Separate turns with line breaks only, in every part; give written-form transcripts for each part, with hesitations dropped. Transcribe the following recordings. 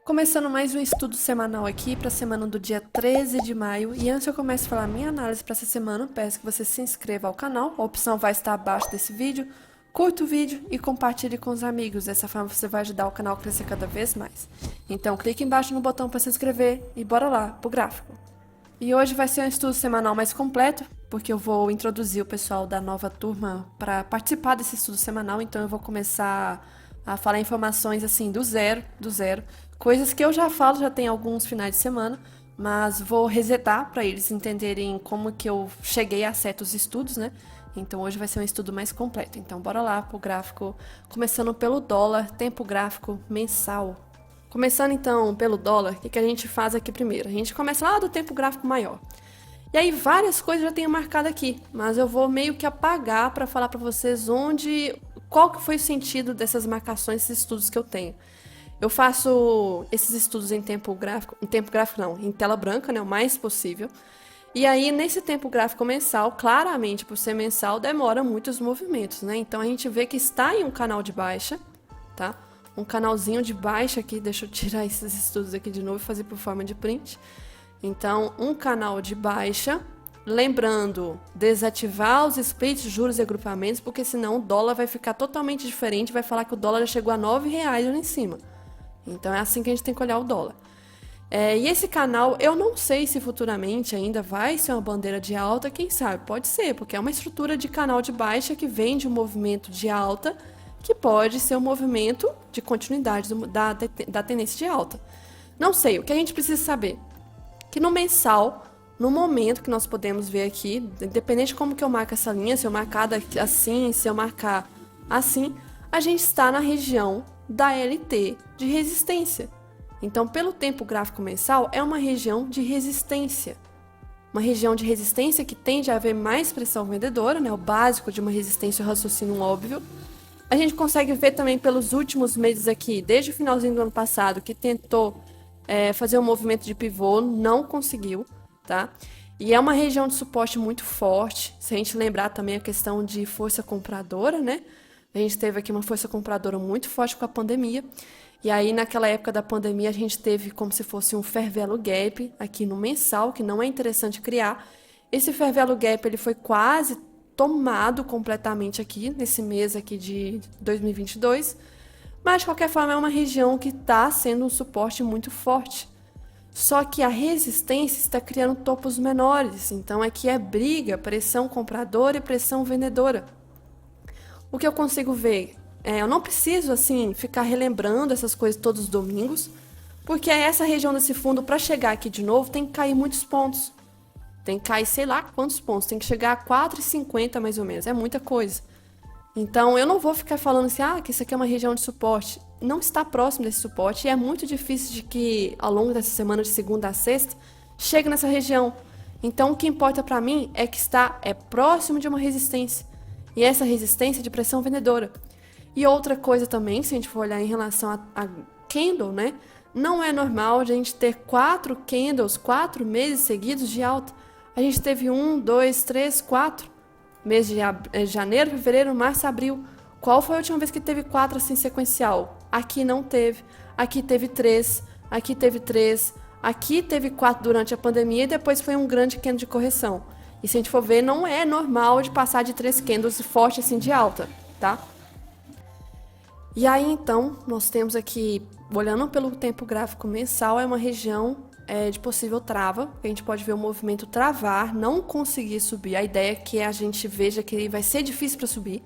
Começando mais um estudo semanal aqui para a semana do dia 13 de maio. E antes eu começo a falar minha análise para essa semana, peço que você se inscreva ao canal. A opção vai estar abaixo desse vídeo. Curta o vídeo e compartilhe com os amigos. Dessa forma você vai ajudar o canal a crescer cada vez mais. Então clique embaixo no botão para se inscrever e bora lá pro gráfico. E hoje vai ser um estudo semanal mais completo, porque eu vou introduzir o pessoal da nova turma para participar desse estudo semanal. Então eu vou começar a falar informações assim do zero. Coisas que eu já falo, já tem alguns finais de semana, mas vou resetar para eles entenderem como que eu cheguei a certos estudos, né? Então hoje vai ser um estudo mais completo. Então bora lá pro gráfico, começando pelo dólar, tempo gráfico mensal. Começando então pelo dólar, o que a gente faz aqui primeiro? A gente começa lá do tempo gráfico maior. E aí várias coisas eu já tenho marcado aqui, mas eu vou meio que apagar para falar para vocês qual que foi o sentido dessas marcações, esses estudos que eu tenho. Eu faço esses estudos em tempo gráfico não, em tela branca, né, o mais possível. E aí, nesse tempo gráfico mensal, claramente, por ser mensal, demora muitos movimentos, né? Então, a gente vê que está em um canal de baixa, tá? Um canalzinho de baixa aqui, deixa eu tirar esses estudos aqui de novo e fazer por forma de print. Então, um canal de baixa, lembrando, desativar os splits, juros e agrupamentos, porque senão o dólar vai ficar totalmente diferente, vai falar que o dólar já chegou a R$9 lá em cima. Então é assim que a gente tem que olhar o dólar. E esse canal, eu não sei se futuramente ainda vai ser uma bandeira de alta, quem sabe? Pode ser, porque é uma estrutura de canal de baixa que vem de um movimento de alta, que pode ser um movimento de continuidade da tendência de alta. Não sei, o que a gente precisa saber? Que no mensal, no momento que nós podemos ver aqui, independente de como que eu marco essa linha, se eu marcar assim, se eu marcar assim, a gente está na região da LT de resistência. Então, pelo tempo gráfico mensal, é uma região de resistência. Uma região de resistência que tende a haver mais pressão vendedora, né? O básico de uma resistência, o raciocínio óbvio. A gente consegue ver também pelos últimos meses aqui, desde o finalzinho do ano passado, que tentou fazer um movimento de pivô, não conseguiu, tá? E é uma região de suporte muito forte. Se a gente lembrar também a questão de força compradora, né? A gente teve aqui uma força compradora muito forte com a pandemia. E aí, naquela época da pandemia, a gente teve como se fosse um fair value gap aqui no mensal, que não é interessante criar. Esse fair value gap ele foi quase tomado completamente aqui, nesse mês aqui de 2022. Mas, de qualquer forma, é uma região que está sendo um suporte muito forte. Só que a resistência está criando topos menores. Então, aqui é briga, pressão compradora e pressão vendedora. O que eu consigo ver? Eu não preciso, assim, ficar relembrando essas coisas todos os domingos, porque essa região desse fundo, para chegar aqui de novo, tem que cair muitos pontos. Tem que cair, sei lá quantos pontos, tem que chegar a 4,50 mais ou menos, é muita coisa. Então, eu não vou ficar falando assim, que isso aqui é uma região de suporte. Não está próximo desse suporte e é muito difícil de que, ao longo dessa semana, de segunda a sexta, chegue nessa região. Então, o que importa para mim é que é próximo de uma resistência. E essa resistência é de pressão vendedora. E outra coisa também, se a gente for olhar em relação a candle, né? Não é normal a gente ter 4 candles, 4 meses seguidos de alta. A gente teve 1, 2, 3, 4 meses de janeiro, fevereiro, março, abril. Qual foi a última vez que teve 4 assim sequencial? Aqui não teve. Aqui teve 3, aqui teve 3, aqui teve 4 durante a pandemia e depois foi um grande candle de correção. E se a gente for ver, não é normal de passar de 3 candles forte assim de alta, tá? E aí, então, nós temos aqui, olhando pelo tempo gráfico mensal, é uma região de possível trava. A gente pode ver o movimento travar, não conseguir subir. A ideia é que a gente veja que ele vai ser difícil para subir.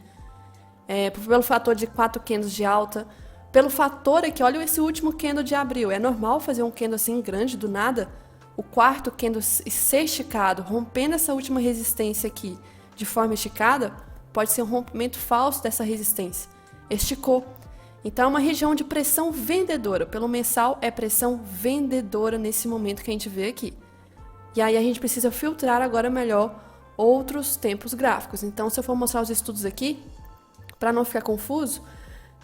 Pelo fator de 4 candles de alta. Pelo fator aqui, olha esse último candle de abril. É normal fazer um candle assim grande do nada? O quarto candle ser esticado, rompendo essa última resistência aqui de forma esticada, pode ser um rompimento falso dessa resistência. Esticou. Então, é uma região de pressão vendedora. Pelo mensal, é pressão vendedora nesse momento que a gente vê aqui. E aí, a gente precisa filtrar agora melhor outros tempos gráficos. Então, se eu for mostrar os estudos aqui, para não ficar confuso,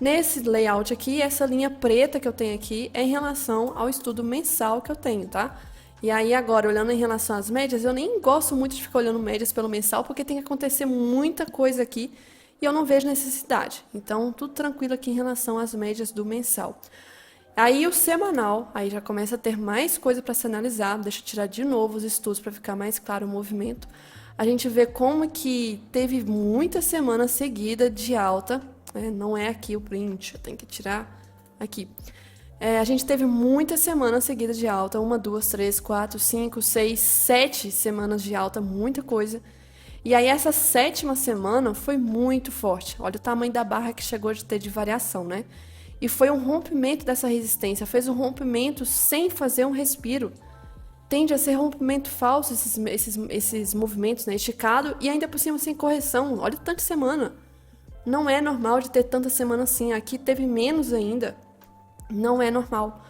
nesse layout aqui, essa linha preta que eu tenho aqui é em relação ao estudo mensal que eu tenho, tá? E aí, agora, olhando em relação às médias, eu nem gosto muito de ficar olhando médias pelo mensal, porque tem que acontecer muita coisa aqui e eu não vejo necessidade. Então, tudo tranquilo aqui em relação às médias do mensal. Aí o semanal, aí já começa a ter mais coisa para se analisar. Deixa eu tirar de novo os estudos para ficar mais claro o movimento. A gente vê como que teve muitas semanas seguidas de alta, né? Não é aqui o print, eu tenho que tirar aqui. A gente teve muitas semanas seguidas de alta, 1, 2, 3, 4, 5, 6, 7 semanas de alta, muita coisa. E aí essa sétima semana foi muito forte. Olha o tamanho da barra que chegou de ter de variação, né? E foi um rompimento dessa resistência, fez um rompimento sem fazer um respiro. Tende a ser rompimento falso esses movimentos, né? Esticado e ainda por cima sem correção. Olha o tanto de semana. Não é normal de ter tanta semana assim. Aqui teve menos ainda. Não é normal.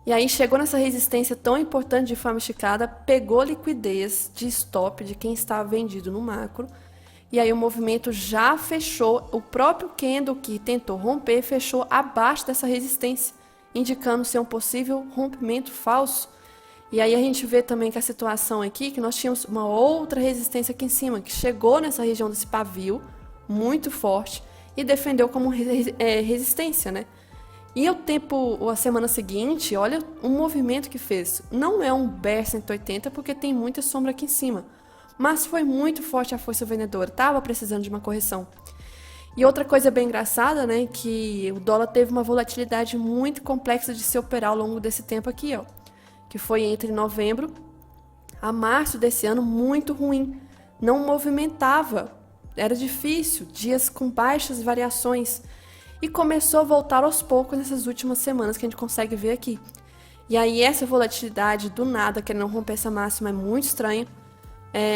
E aí chegou nessa resistência tão importante de forma esticada, pegou liquidez de stop de quem estava vendido no macro. E aí o movimento já fechou, o próprio candle que tentou romper fechou abaixo dessa resistência, indicando ser um possível rompimento falso. E aí a gente vê também que a situação aqui, que nós tínhamos uma outra resistência aqui em cima, que chegou nessa região desse pavio, muito forte, e defendeu como resistência, né? E a semana seguinte, olha o movimento que fez. Não é um bear 180 porque tem muita sombra aqui em cima. Mas foi muito forte a força vendedora. Estava precisando de uma correção. E outra coisa bem engraçada, né? Que o dólar teve uma volatilidade muito complexa de se operar ao longo desse tempo aqui, ó. Que foi entre novembro a março desse ano, muito ruim. Não movimentava. Era difícil. Dias com baixas variações. E começou a voltar aos poucos nessas últimas semanas que a gente consegue ver aqui. E aí essa volatilidade do nada, querendo romper essa máxima, é muito estranha.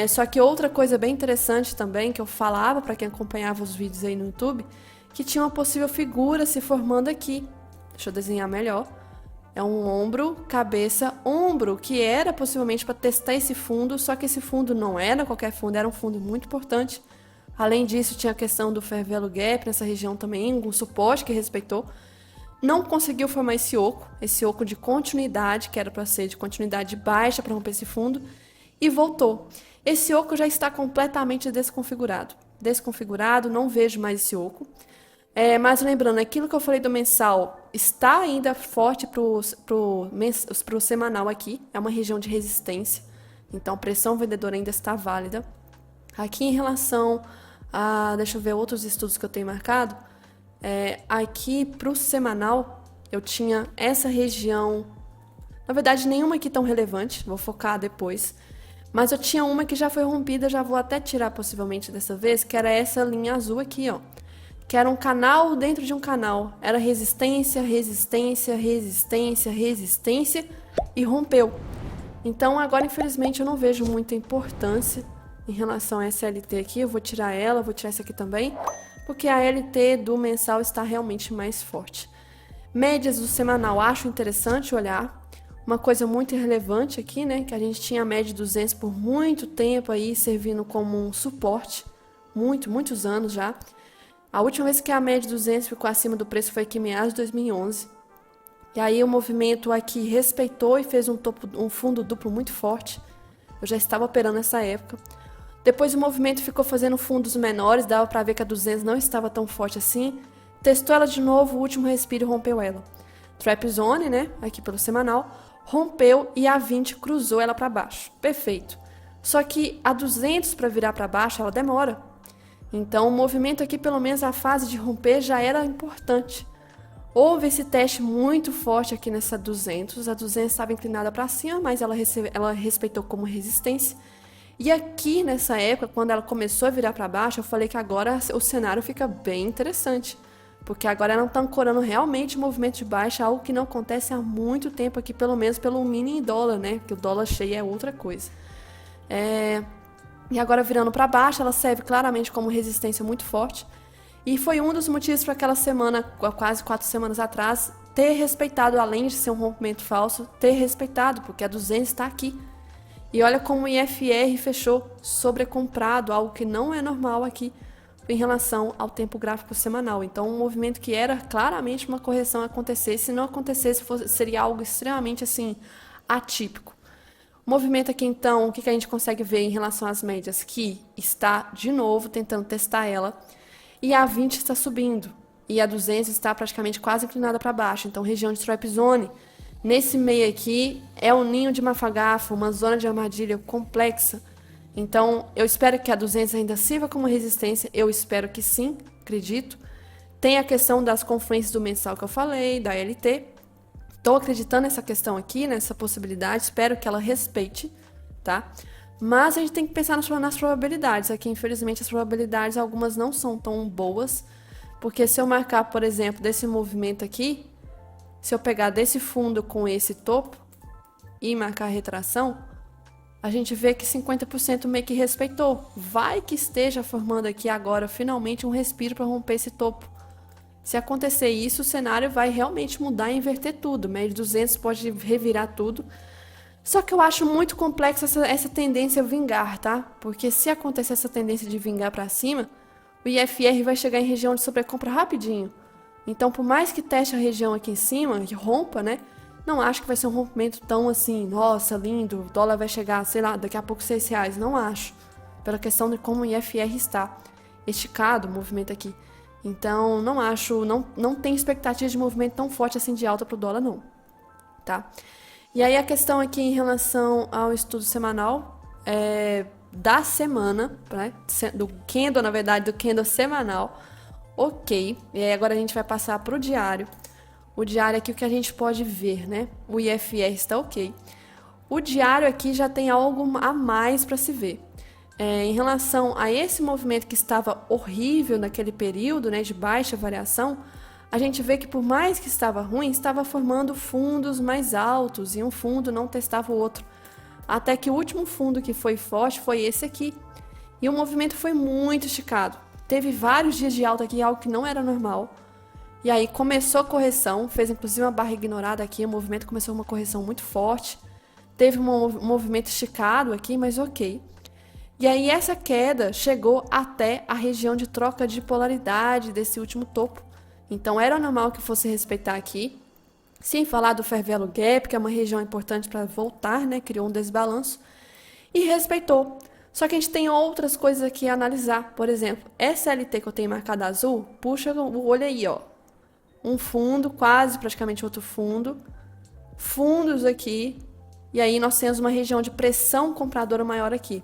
Só que outra coisa bem interessante também, que eu falava para quem acompanhava os vídeos aí no YouTube, que tinha uma possível figura se formando aqui. Deixa eu desenhar melhor. É um ombro, cabeça, ombro, que era possivelmente para testar esse fundo, só que esse fundo não era qualquer fundo, era um fundo muito importante. Além disso, tinha a questão do Fair Value Gap nessa região também, um suporte que respeitou. Não conseguiu formar esse oco de continuidade, que era para ser de continuidade baixa para romper esse fundo, e voltou. Esse oco já está completamente desconfigurado. Desconfigurado, não vejo mais esse oco. Mas lembrando, aquilo que eu falei do mensal está ainda forte para o semanal aqui, é uma região de resistência, então a pressão vendedora ainda está válida. Aqui em relação deixa eu ver outros estudos que eu tenho marcado. Aqui para o semanal, eu tinha essa região. Na verdade, nenhuma aqui tão relevante, vou focar depois. Mas eu tinha uma que já foi rompida, já vou até tirar possivelmente dessa vez, que era essa linha azul aqui, ó. Que era um canal dentro de um canal. Era resistência, resistência, resistência, resistência e rompeu. Então agora, infelizmente, eu não vejo muita importância em relação a essa LT aqui. Eu vou tirar ela, vou tirar essa aqui também, porque a LT do mensal está realmente mais forte. Médias do semanal, acho interessante olhar. Uma coisa muito relevante aqui, né, que a gente tinha a média de 200 por muito tempo aí, servindo como um suporte, muitos anos já. A última vez que a média de 200 ficou acima do preço foi aqui em meados de 2011. E aí o movimento aqui respeitou e fez um fundo duplo muito forte. Eu já estava operando nessa época. Depois o movimento ficou fazendo fundos menores, dava para ver que a 200 não estava tão forte assim. Testou ela de novo, o último respiro e rompeu ela. Trap Zone, né, aqui pelo semanal, rompeu e a 20 cruzou ela para baixo. Perfeito. Só que a 200 para virar para baixo, ela demora. Então o movimento aqui, pelo menos a fase de romper, já era importante. Houve esse teste muito forte aqui nessa 200. A 200 estava inclinada para cima, mas ela respeitou como resistência. E aqui nessa época, quando ela começou a virar para baixo, eu falei que agora o cenário fica bem interessante. Porque agora ela está ancorando realmente o movimento de baixa, algo que não acontece há muito tempo aqui, pelo menos pelo mini dólar, né? Porque o dólar cheio é outra coisa. E agora virando para baixo, ela serve claramente como resistência muito forte. E foi um dos motivos para aquela semana, quase 4 semanas atrás, ter respeitado, além de ser um rompimento falso, ter respeitado, porque a 200 está aqui. E olha como o IFR fechou sobrecomprado, algo que não é normal aqui em relação ao tempo gráfico semanal. Então, um movimento que era claramente uma correção acontecer, se não acontecesse, seria algo extremamente assim atípico. O movimento aqui, então, o que a gente consegue ver em relação às médias? Que está, de novo, tentando testar ela. E a 20 está subindo. e a 200 está praticamente quase inclinada para baixo, então região de trap zone. Nesse meio aqui é um ninho de mafagafo, uma zona de armadilha complexa. Então eu espero que a 200 ainda sirva como resistência, eu espero que sim, acredito. Tem a questão das confluências do mensal que eu falei, da LT. Estou acreditando nessa questão aqui, nessa possibilidade, espero que ela respeite, tá? Mas a gente tem que pensar nas probabilidades. Aqui, infelizmente, as probabilidades, algumas não são tão boas, porque se eu marcar, por exemplo, desse movimento aqui, se eu pegar desse fundo com esse topo e marcar a retração, a gente vê que 50% meio que respeitou. Vai que esteja formando aqui agora, finalmente, um respiro para romper esse topo. Se acontecer isso, o cenário vai realmente mudar e inverter tudo. Média 200 pode revirar tudo. Só que eu acho muito complexa essa tendência a vingar, tá? Porque se acontecer essa tendência de vingar para cima, o IFR vai chegar em região de sobrecompra rapidinho. Então, por mais que teste a região aqui em cima, que rompa, né? Não acho que vai ser um rompimento tão assim, nossa, lindo, o dólar vai chegar, sei lá, daqui a pouco R$6. Não acho. Pela questão de como o IFR está esticado, o movimento aqui. Então, não acho, não tem expectativa de movimento tão forte assim de alta pro dólar, não. Tá? E aí a questão aqui em relação ao estudo semanal da semana, né? Do candle, na verdade, do candle semanal. Ok. E aí agora a gente vai passar pro diário. O diário aqui, o que a gente pode ver, né? O IFR está ok. O diário aqui já tem algo a mais para se ver. Em relação a esse movimento que estava horrível naquele período, né, de baixa variação, a gente vê que por mais que estava ruim, estava formando fundos mais altos e um fundo não testava o outro. Até que o último fundo que foi forte foi esse aqui. E o movimento foi muito esticado. Teve vários dias de alta aqui, algo que não era normal. E aí começou a correção, fez inclusive uma barra ignorada aqui, o movimento começou uma correção muito forte. Teve um movimento esticado aqui, mas ok. E aí essa queda chegou até a região de troca de polaridade desse último topo. Então era normal que fosse respeitar aqui. Sem falar do fair value gap, que é uma região importante para voltar, né? Criou um desbalanço. E respeitou. Só que a gente tem outras coisas aqui a analisar. Por exemplo, essa LT que eu tenho marcada azul, puxa o olho aí, ó. Um fundo, quase praticamente outro fundo. Fundos aqui. E aí nós temos uma região de pressão compradora maior aqui.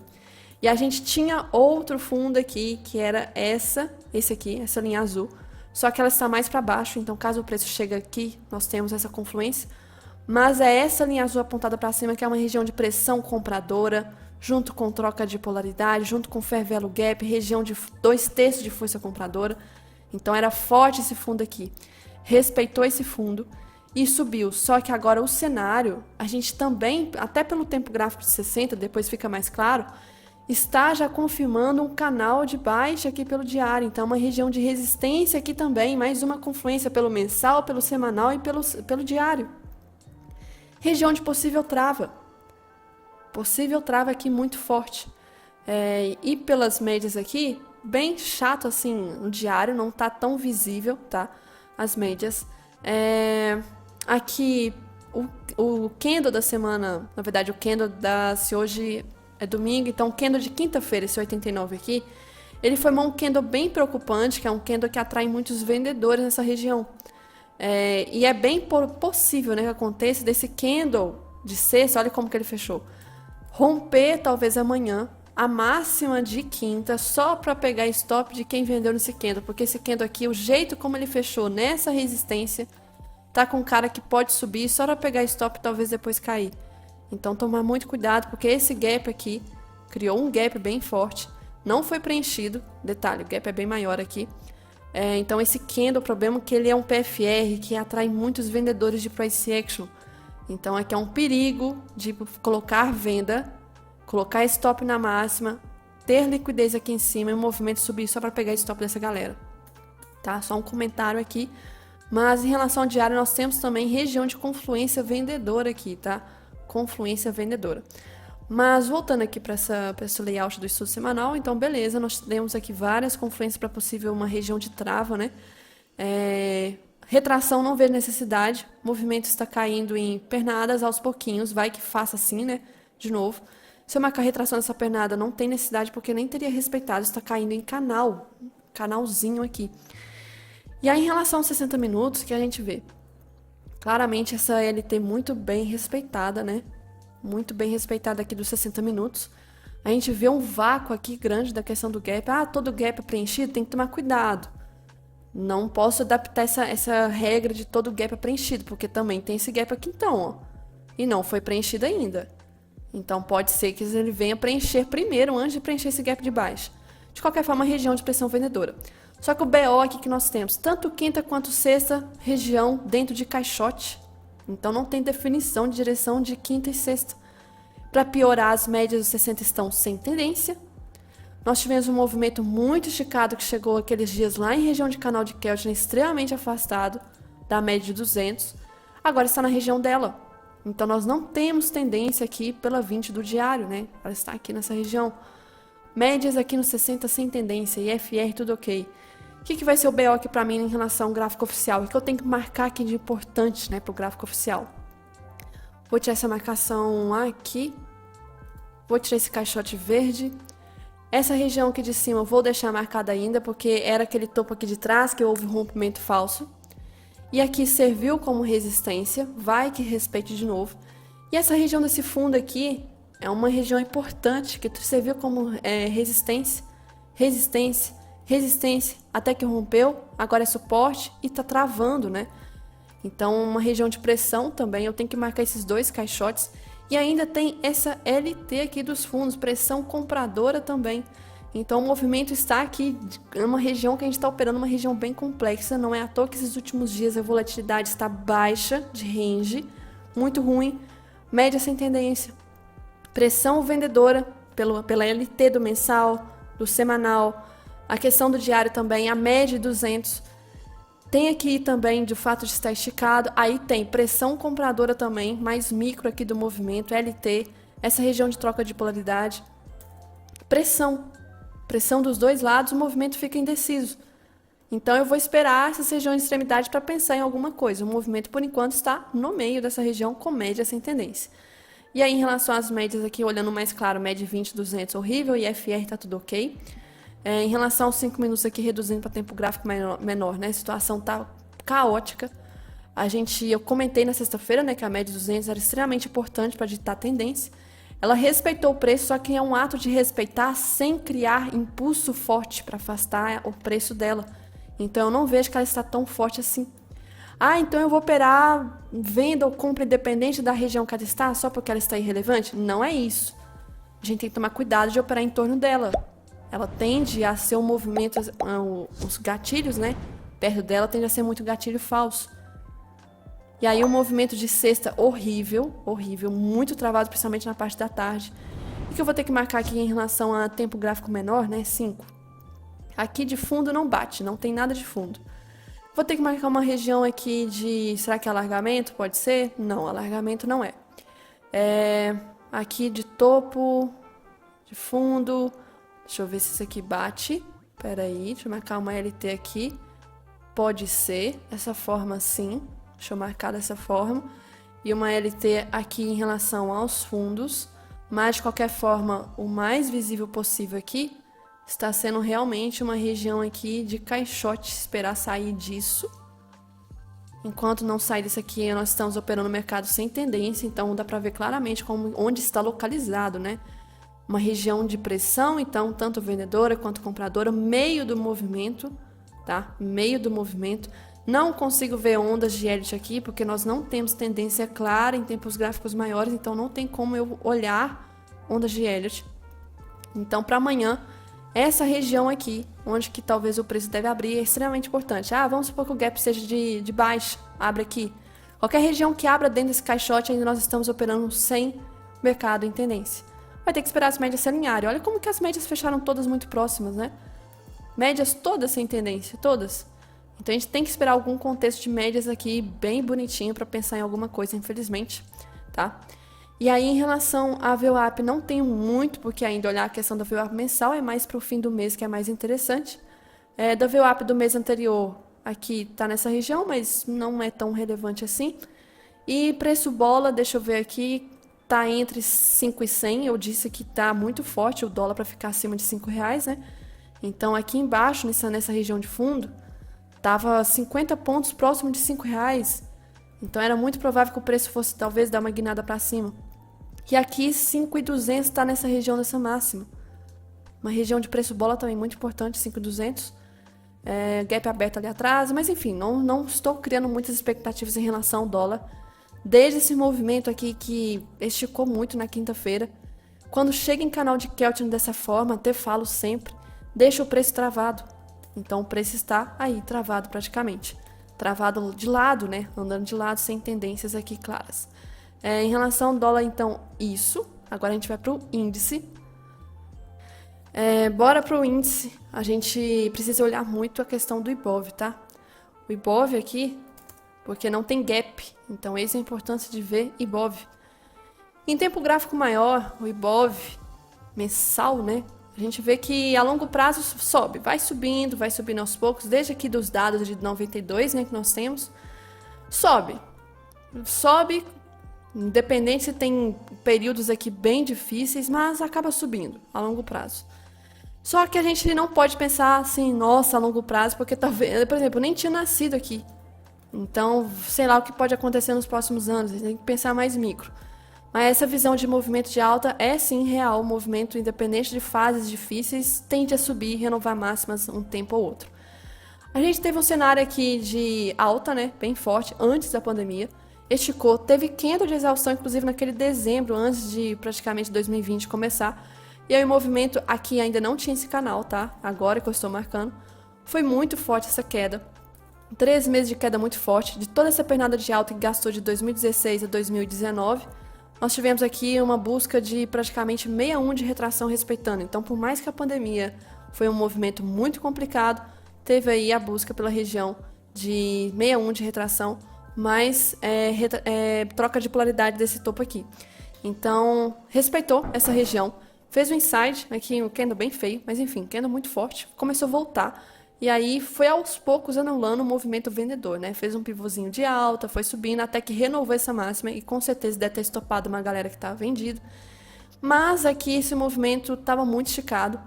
E a gente tinha outro fundo aqui, que era esse aqui, essa linha azul. Só que ela está mais para baixo, então caso o preço chegue aqui, nós temos essa confluência. Mas é essa linha azul apontada para cima, que é uma região de pressão compradora, junto com troca de polaridade, junto com fair value gap, região de 2/3 de força compradora. Então era forte esse fundo aqui. Respeitou esse fundo e subiu. Só que agora o cenário, a gente também, até pelo tempo gráfico de 60, depois fica mais claro, está já confirmando um canal de baixa aqui pelo diário. Então, uma região de resistência aqui também, mais uma confluência pelo mensal, pelo semanal e pelo diário. Região de possível trava. Possível trava aqui muito forte. E pelas médias aqui, bem chato assim, no diário, não tá tão visível, tá? As médias. Aqui, o candle da semana, na verdade, o candle se hoje é domingo, então o candle de quinta-feira, esse 89 aqui, ele formou um candle bem preocupante, que é um candle que atrai muitos vendedores nessa região. E é bem possível, né, que aconteça desse candle de sexta, olha como que ele fechou, romper talvez amanhã a máxima de quinta, só para pegar stop de quem vendeu nesse candle, porque esse candle aqui, o jeito como ele fechou nessa resistência, tá com cara que pode subir, só para pegar stop e talvez depois cair. Então, tomar muito cuidado, porque esse gap aqui criou um gap bem forte, não foi preenchido. Detalhe, o gap é bem maior aqui. Então, esse candle, o problema é que ele é um PFR, que atrai muitos vendedores de price action. Então, aqui é um perigo de colocar venda, colocar stop na máxima, ter liquidez aqui em cima e o movimento subir só para pegar stop dessa galera. Tá? Só um comentário aqui. Mas, em relação ao diário, nós temos também região de confluência vendedora aqui, tá? Confluência vendedora. Mas voltando aqui para esse layout do estudo semanal, então beleza, nós temos aqui várias confluências para possível uma região de trava, né? Retração não vejo necessidade, o movimento está caindo em pernadas aos pouquinhos, vai que faça assim, né? De novo. Se eu marcar retração nessa pernada, não tem necessidade, porque nem teria respeitado, está caindo em canalzinho aqui. E aí, em relação aos 60 minutos, que a gente vê? Claramente, essa LT muito bem respeitada, né? Muito bem respeitada aqui dos 60 minutos. A gente vê um vácuo aqui grande da questão do gap. Ah, todo gap é preenchido, tem que tomar cuidado. Não posso adaptar essa regra de todo gap é preenchido, porque também tem esse gap aqui então, ó. E não foi preenchido ainda. Então pode ser que ele venha preencher primeiro, antes de preencher esse gap de baixo. De qualquer forma, região de pressão vendedora. Só que o BO aqui que nós temos, tanto quinta quanto sexta, região dentro de caixote. Então não tem definição de direção de quinta e sexta. Para piorar, as médias dos 60 estão sem tendência. Nós tivemos um movimento muito esticado que chegou aqueles dias lá em região de canal de Keltner, extremamente afastado da média de 200. Agora está na região dela. Então nós não temos tendência aqui pela 20 do diário, né? Ela está aqui nessa região. Médias aqui no 60 sem tendência, IFR tudo ok. O que vai ser o BO aqui para mim em relação ao gráfico oficial? O que eu tenho que marcar aqui de importante, né, para o gráfico oficial? Vou tirar essa marcação aqui. Vou tirar esse caixote verde. Essa região aqui de cima eu vou deixar marcada ainda, porque era aquele topo aqui de trás que houve um rompimento falso. E aqui serviu como resistência, vai que respeite de novo. E essa região desse fundo aqui é uma região importante, que serviu como resistência, resistência, resistência, até que rompeu, agora é suporte e tá travando, né? Então, uma região de pressão também, eu tenho que marcar esses dois caixotes. E ainda tem essa LT aqui dos fundos, pressão compradora também. Então, o movimento está aqui, é uma região que a gente está operando, uma região bem complexa. Não é à toa que esses últimos dias a volatilidade está baixa, de range, muito ruim, média sem tendência. Pressão vendedora pela LT do mensal, do semanal, a questão do diário também, a média de 200. Tem aqui também, de fato de estar esticado, aí tem pressão compradora também, mais micro aqui do movimento, LT, essa região de troca de polaridade. Pressão dos dois lados, o movimento fica indeciso. Então eu vou esperar essas regiões de extremidade para pensar em alguma coisa. O movimento, por enquanto, está no meio dessa região com média sem tendência. E aí, em relação às médias aqui, olhando mais claro, média 20, 200, horrível, e FR tá tudo ok. Em relação aos 5 minutos aqui, reduzindo para tempo gráfico menor, né? A situação tá caótica. Eu comentei na sexta-feira, né, que a média 200 era extremamente importante para ditar a tendência. Ela respeitou o preço, só que é um ato de respeitar sem criar impulso forte para afastar o preço dela. Então eu não vejo que ela está tão forte assim. Ah, então eu vou operar venda ou compra independente da região que ela está, só porque ela está irrelevante? Não é isso. A gente tem que tomar cuidado de operar em torno dela. Ela tende a ser um movimento, os gatilhos, né? Perto dela tende a ser muito gatilho falso. E aí o movimento de sexta horrível, horrível, muito travado, principalmente na parte da tarde. E que eu vou ter que marcar aqui em relação a tempo gráfico menor, né? 5. Aqui de fundo não bate, não tem nada de fundo. Vou ter que marcar uma região aqui de... Será que é alargamento? Pode ser? Não, alargamento não é. Aqui de topo, de fundo... Deixa eu ver se isso aqui bate. Pera aí, deixa eu marcar uma LT aqui. Pode ser, essa forma sim. Deixa eu marcar dessa forma. E uma LT aqui em relação aos fundos. Mas, de qualquer forma, o mais visível possível aqui está sendo realmente uma região aqui de caixote. Esperar sair disso. Enquanto não sair disso aqui, nós estamos operando o mercado sem tendência. Então, dá para ver claramente onde está localizado, né? Uma região de pressão, então, tanto vendedora quanto compradora, meio do movimento, tá? Meio do movimento. Não consigo ver ondas de Elliott aqui, porque nós não temos tendência clara em tempos gráficos maiores, então não tem como eu olhar ondas de Elliott. Então, para amanhã, essa região aqui, onde que talvez o preço deve abrir, é extremamente importante. Ah, vamos supor que o gap seja de baixa, abre aqui. Qualquer região que abra dentro desse caixote, ainda nós estamos operando sem mercado em tendência. Vai ter que esperar as médias se alinharem. Olha como que as médias fecharam todas muito próximas, né? Médias todas sem tendência, todas. Então a gente tem que esperar algum contexto de médias aqui bem bonitinho para pensar em alguma coisa, infelizmente, tá? E aí em relação à VWAP não tenho muito, porque ainda olhar a questão da VWAP mensal é mais para o fim do mês, que é mais interessante. Da VWAP do mês anterior, aqui tá nessa região, mas não é tão relevante assim. E preço bola, deixa eu ver aqui, tá entre 5 e 100, eu disse que tá muito forte o dólar para ficar acima de R$5, né? Então aqui embaixo, nessa região de fundo, Tava 50 pontos próximo de R$ 5. Então era muito provável que o preço fosse talvez dar uma guinada para cima. E aqui 5.200 está nessa região dessa máxima. Uma região de preço bola também muito importante, 5.200. Gap aberto ali atrás, mas enfim, não estou criando muitas expectativas em relação ao dólar. Desde esse movimento aqui que esticou muito na quinta-feira. Quando chega em canal de Keltner dessa forma, até falo sempre, deixa o preço travado. Então o preço está aí, travado praticamente. Travado de lado, né? Andando de lado, sem tendências aqui claras. Em relação ao dólar, então, isso. Agora a gente vai para o índice. Bora para o índice. A gente precisa olhar muito a questão do Ibov, tá? O Ibov aqui, porque não tem gap. Então, essa é a importância de ver Ibov. Em tempo gráfico maior, o Ibov mensal, né? A gente vê que a longo prazo sobe, vai subindo aos poucos, desde aqui dos dados de 92, né, que nós temos, sobe, independente se tem períodos aqui bem difíceis, mas acaba subindo a longo prazo. Só que a gente não pode pensar assim, nossa, a longo prazo, porque talvez, por exemplo, eu nem tinha nascido aqui, então, sei lá o que pode acontecer nos próximos anos, a gente tem que pensar mais micro. Mas essa visão de movimento de alta é sim real, o movimento independente de fases difíceis tende a subir e renovar máximas um tempo ou outro. A gente teve um cenário aqui de alta, né, bem forte, antes da pandemia, esticou, teve candle de exaustão, inclusive naquele dezembro, antes de praticamente 2020 começar, e aí o movimento aqui ainda não tinha esse canal, tá? Agora que eu estou marcando, foi muito forte essa queda, 3 meses de queda muito forte, de toda essa pernada de alta que gastou de 2016 a 2019, nós tivemos aqui uma busca de praticamente 61 de retração respeitando. Então, por mais que a pandemia foi um movimento muito complicado, teve aí a busca pela região de 61 de retração, mas troca de polaridade desse topo aqui. Então, respeitou essa região, fez um inside, aqui um candle bem feio, mas enfim, candle muito forte, começou a voltar. E aí foi aos poucos anulando o movimento vendedor, né? Fez um pivôzinho de alta, foi subindo até que renovou essa máxima e com certeza deve ter estopado uma galera que estava vendida. Mas aqui esse movimento estava muito esticado.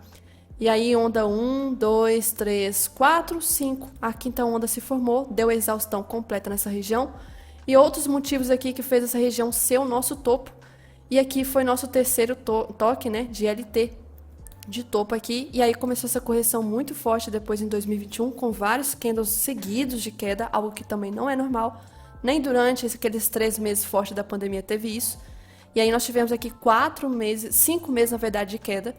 E aí onda 1, 2, 3, 4, 5. A quinta onda se formou, deu exaustão completa nessa região. E outros motivos aqui que fez essa região ser o nosso topo. E aqui foi nosso terceiro toque, né? De LT. De topo aqui, e aí começou essa correção muito forte depois em 2021, com vários candles seguidos de queda, algo que também não é normal, nem durante aqueles 3 meses fortes da pandemia teve isso, e aí nós tivemos aqui 5 meses na verdade de queda,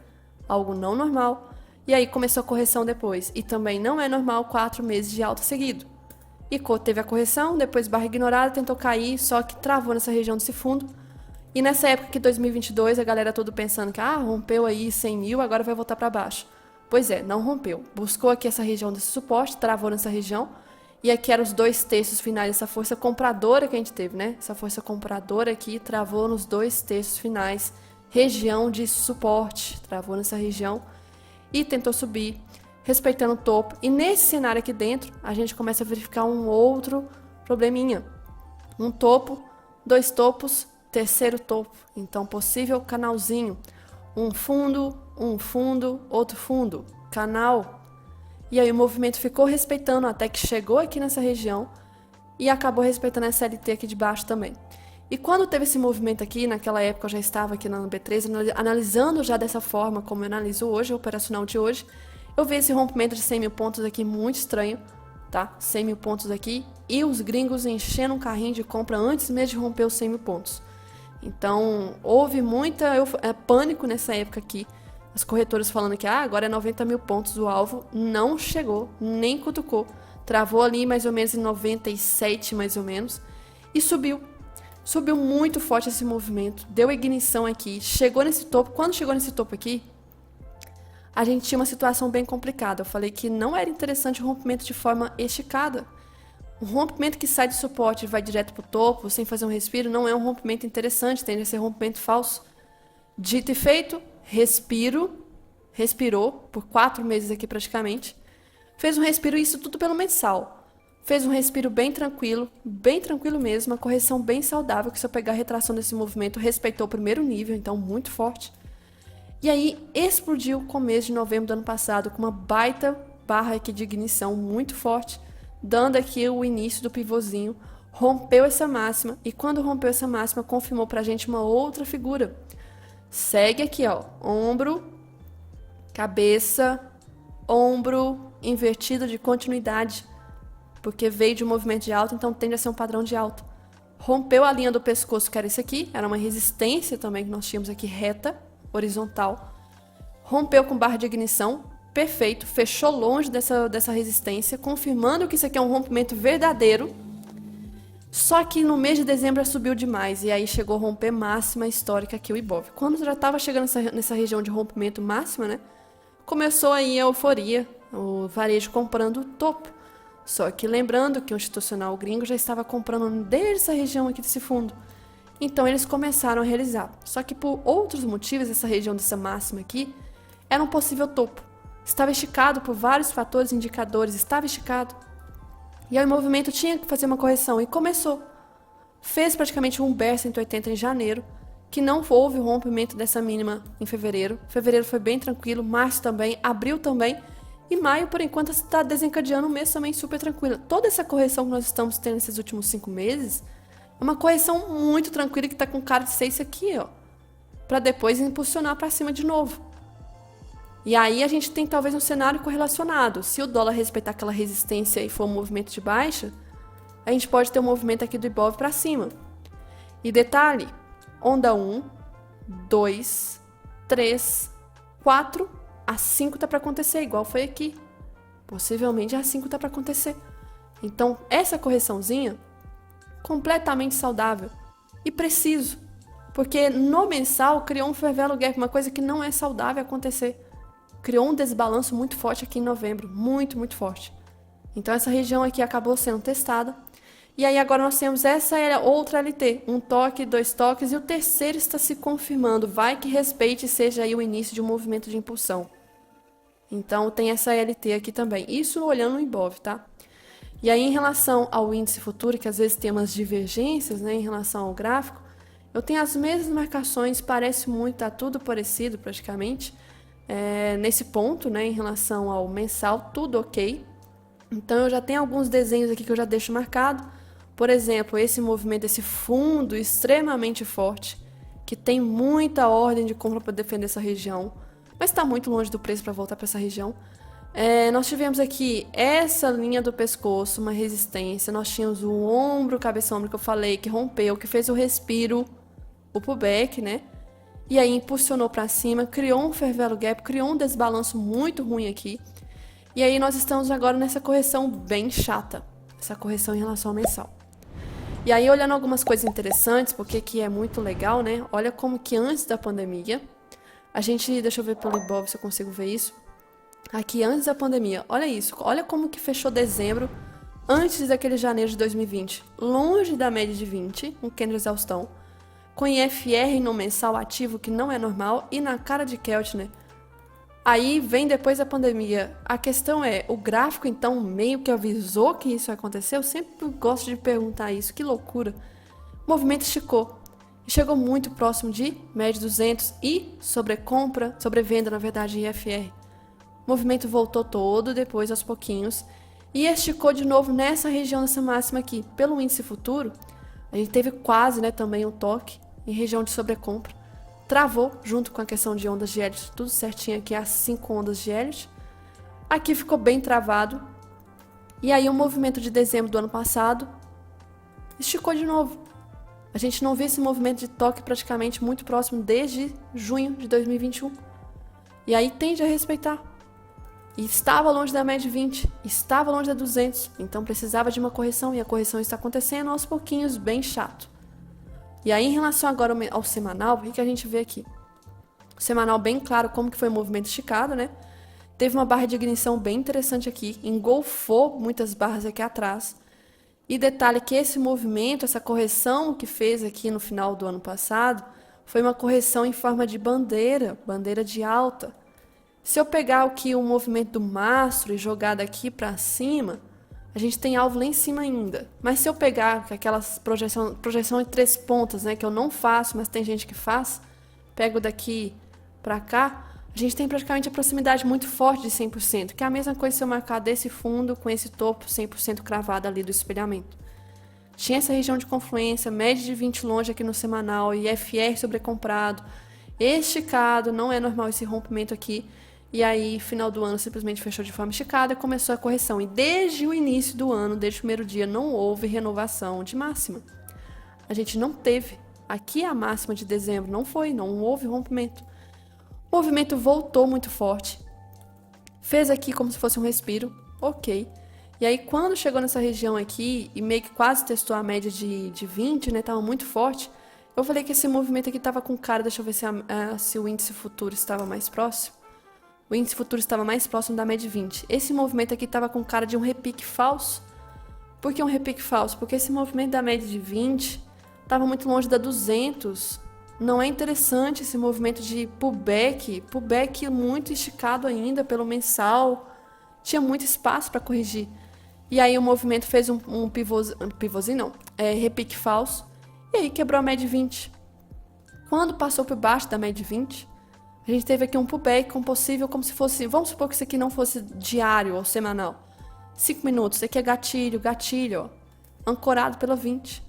algo não normal, e aí começou a correção depois, e também não é normal 4 meses de alta seguido. E teve a correção, depois barra ignorada, tentou cair, só que travou nessa região desse fundo. E nessa época que 2022, a galera toda pensando que rompeu aí 100 mil, agora vai voltar para baixo. Pois é, não rompeu. Buscou aqui essa região desse suporte, travou nessa região. E aqui eram os 2 terços finais dessa força compradora que a gente teve, né? Essa força compradora aqui travou nos 2 terços finais. Região de suporte, travou nessa região. E tentou subir, respeitando o topo. E nesse cenário aqui dentro, a gente começa a verificar um outro probleminha. Um topo, 2 topos, terceiro topo, então possível canalzinho, um fundo, outro fundo, canal, e aí o movimento ficou respeitando até que chegou aqui nessa região e acabou respeitando essa LT aqui de baixo também. E quando teve esse movimento aqui, naquela época eu já estava aqui na B3, analisando já dessa forma como eu analiso hoje, o operacional de hoje, eu vi esse rompimento de 100 mil pontos aqui muito estranho, tá? 100 mil pontos aqui, e os gringos enchendo um carrinho de compra antes mesmo de romper os 100 mil pontos. Então, houve pânico nessa época aqui. As corretoras falando que agora é 90 mil pontos o alvo. Não chegou, nem cutucou. Travou ali mais ou menos em 97, mais ou menos. E subiu. Subiu muito forte esse movimento. Deu ignição aqui. Chegou nesse topo. Quando chegou nesse topo aqui, a gente tinha uma situação bem complicada. Eu falei que não era interessante o rompimento de forma esticada. Um rompimento que sai de suporte e vai direto para o topo, sem fazer um respiro, não é um rompimento interessante, tende a ser um rompimento falso. Dito e feito, respirou por 4 meses aqui praticamente. Fez um respiro, isso tudo pelo mensal. Fez um respiro bem tranquilo mesmo, uma correção bem saudável, que se eu pegar a retração desse movimento, respeitou o primeiro nível, então muito forte. E aí explodiu começo de novembro do ano passado, com uma baita barra aqui de ignição muito forte. dando aqui o início do pivôzinho, rompeu essa máxima, e quando rompeu essa máxima, confirmou pra gente uma outra figura. Segue aqui, ó, ombro, cabeça, ombro, invertido de continuidade, porque veio de um movimento de alta, então tende a ser um padrão de alta. Rompeu a linha do pescoço, que era isso aqui, era uma resistência também que nós tínhamos aqui reta, horizontal. Rompeu com barra de ignição, perfeito, fechou longe dessa resistência, confirmando que isso aqui é um rompimento verdadeiro. Só que no mês de dezembro subiu demais, e aí chegou a romper máxima histórica aqui o Ibov. Quando já estava chegando nessa região de rompimento máxima, né, começou aí a euforia, o varejo comprando o topo. Só que lembrando que o institucional gringo já estava comprando desde essa região aqui desse fundo. Então eles começaram a realizar. Só que por outros motivos, essa região dessa máxima aqui era um possível topo. Estava esticado por vários fatores indicadores, estava esticado. E aí o movimento tinha que fazer uma correção e começou. Fez praticamente um bear 180 em janeiro, que não houve o rompimento dessa mínima em fevereiro. Fevereiro foi bem tranquilo, março também, abril também. E maio, por enquanto, está desencadeando um mês também super tranquilo. Toda essa correção que nós estamos tendo nesses últimos 5 meses é uma correção muito tranquila que está com cara de ser isso aqui, ó. Para depois impulsionar para cima de novo. E aí a gente tem talvez um cenário correlacionado. Se o dólar respeitar aquela resistência e for um movimento de baixa, a gente pode ter um movimento aqui do Ibov para cima. E detalhe, onda 1, 2, 3, 4, a 5 tá para acontecer, igual foi aqui. Possivelmente a 5 tá para acontecer. Então, essa correçãozinha, completamente saudável e preciso. Porque no mensal criou um fair value gap, uma coisa que não é saudável acontecer. Criou um desbalanço muito forte aqui em novembro, muito, muito forte. Então essa região aqui acabou sendo testada. E aí agora nós temos essa outra LT, um toque, 2 toques, e o terceiro está se confirmando. Vai que respeite e seja aí o início de um movimento de impulsão. Então tem essa LT aqui também. Isso olhando o Ibov, tá? E aí em relação ao índice futuro, que às vezes tem umas divergências, né, em relação ao gráfico, eu tenho as mesmas marcações, parece muito, tá tudo parecido praticamente. Nesse ponto, né, em relação ao mensal, tudo ok. Então eu já tenho alguns desenhos aqui que eu já deixo marcado. Por exemplo, esse movimento, esse fundo extremamente forte, que tem muita ordem de compra para defender essa região, mas está muito longe do preço para voltar para essa região. Nós tivemos aqui essa linha do pescoço, uma resistência. Nós tínhamos o ombro, cabeça-ombro que eu falei, que rompeu, que fez o respiro, o pullback, né? E aí impulsionou para cima, criou um fair value gap, criou um desbalanço muito ruim aqui. E aí nós estamos agora nessa correção bem chata, essa correção em relação ao mensal. E aí olhando algumas coisas interessantes, porque que é muito legal, né? Olha como que antes da pandemia, a gente, deixa eu ver pelo Ibov se eu consigo ver isso. Aqui antes da pandemia, olha isso, olha como que fechou dezembro antes daquele janeiro de 2020. Longe da média de 20, um candle de exaustão. Com IFR no mensal ativo, que não é normal, e na cara de Keltner. Aí vem depois da pandemia. A questão é, o gráfico então meio que avisou que isso ia acontecer? Eu sempre gosto de perguntar isso, que loucura. O movimento esticou e chegou muito próximo de média 200 e sobrevenda, na verdade, IFR. O movimento voltou todo depois aos pouquinhos e esticou de novo nessa região, nessa máxima aqui. Pelo índice futuro, a gente teve quase, né, também um toque em região de sobrecompra. Travou junto com a questão de ondas de Elliott, tudo certinho aqui, as 5 ondas de Elliott. Aqui ficou bem travado. E aí o movimento de dezembro do ano passado esticou de novo. A gente não viu esse movimento de toque praticamente muito próximo desde junho de 2021. E aí tende a respeitar. E estava longe da média 20, estava longe da 200, então precisava de uma correção, e a correção está acontecendo aos pouquinhos, bem chato. E aí, em relação agora ao semanal, o que a gente vê aqui? O semanal bem claro como que foi o movimento esticado, né? Teve uma barra de ignição bem interessante aqui, engolfou muitas barras aqui atrás. E detalhe que esse movimento, essa correção que fez aqui no final do ano passado, foi uma correção em forma de bandeira de alta. Se eu pegar aqui o movimento do mastro e jogar daqui para cima, a gente tem alvo lá em cima ainda. Mas se eu pegar aquelas projeção em 3 pontas, né, que eu não faço, mas tem gente que faz, pego daqui para cá, a a gente tem praticamente a proximidade muito forte de 100%, que é a mesma coisa se eu marcar desse fundo com esse topo 100% cravado ali do espelhamento. Tinha essa região de confluência, média de 20 longe aqui no semanal, IFR sobrecomprado, esticado, não é normal esse rompimento aqui. E aí, final do ano, simplesmente fechou de forma esticada e começou a correção. E desde o início do ano, desde o primeiro dia, não houve renovação de máxima. A gente não teve. Aqui a máxima de dezembro não houve rompimento. O movimento voltou muito forte. Fez aqui como se fosse um respiro, ok. E aí, quando chegou nessa região aqui, e meio que quase testou a média de 20, né, tava muito forte, eu falei que esse movimento aqui tava com cara, deixa eu ver se o índice futuro estava mais próximo. O índice futuro estava mais próximo da média de 20. Esse movimento aqui tava com cara de um repique falso. Por que um repique falso? Porque esse movimento da média de 20 estava muito longe da 200. Não é interessante esse movimento de pullback muito esticado ainda pelo mensal. Tinha muito espaço para corrigir. E aí o movimento fez um pivôzinho, não, repique falso. E aí quebrou a média de 20. Quando passou por baixo da média de 20, a gente teve aqui um pullback com possível, como se fosse, vamos supor que isso aqui não fosse diário ou semanal. 5 minutos, isso aqui é gatilho, ó, ancorado pela 20.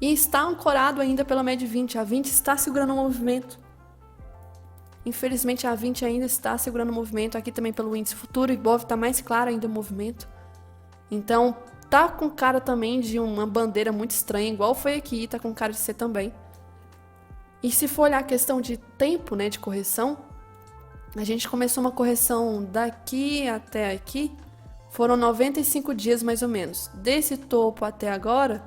E está ancorado ainda pela média de 20. A 20 está segurando o movimento. Infelizmente a 20 ainda está segurando o movimento. Aqui também pelo índice futuro, o Ibov está mais claro ainda o movimento. Então tá com cara também de uma bandeira muito estranha, igual foi aqui, tá com cara de ser também. E se for olhar a questão de tempo, né, de correção, a gente começou uma correção daqui até aqui, foram 95 dias mais ou menos. Desse topo até agora,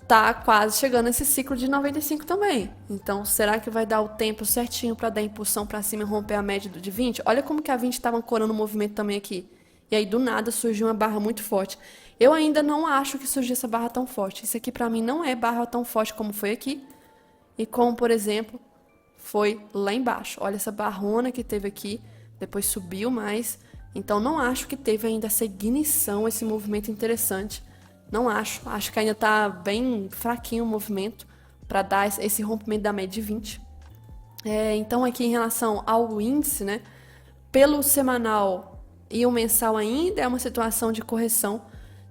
tá quase chegando esse ciclo de 95 também. Então, será que vai dar o tempo certinho para dar impulsão para cima e romper a média de 20? Olha como que a 20 estava ancorando o movimento também aqui. E aí, do nada, surgiu uma barra muito forte. Eu ainda não acho que surgiu essa barra tão forte. Isso aqui, para mim, não é barra tão forte como foi aqui. E como, por exemplo, foi lá embaixo. Olha essa barrona que teve aqui. Depois subiu mais. Então, não acho que teve ainda essa ignição, esse movimento interessante. Não acho. Acho que ainda está bem fraquinho o movimento para dar esse rompimento da média de 20. Então, aqui em relação ao índice, né? Pelo semanal e o mensal ainda é uma situação de correção,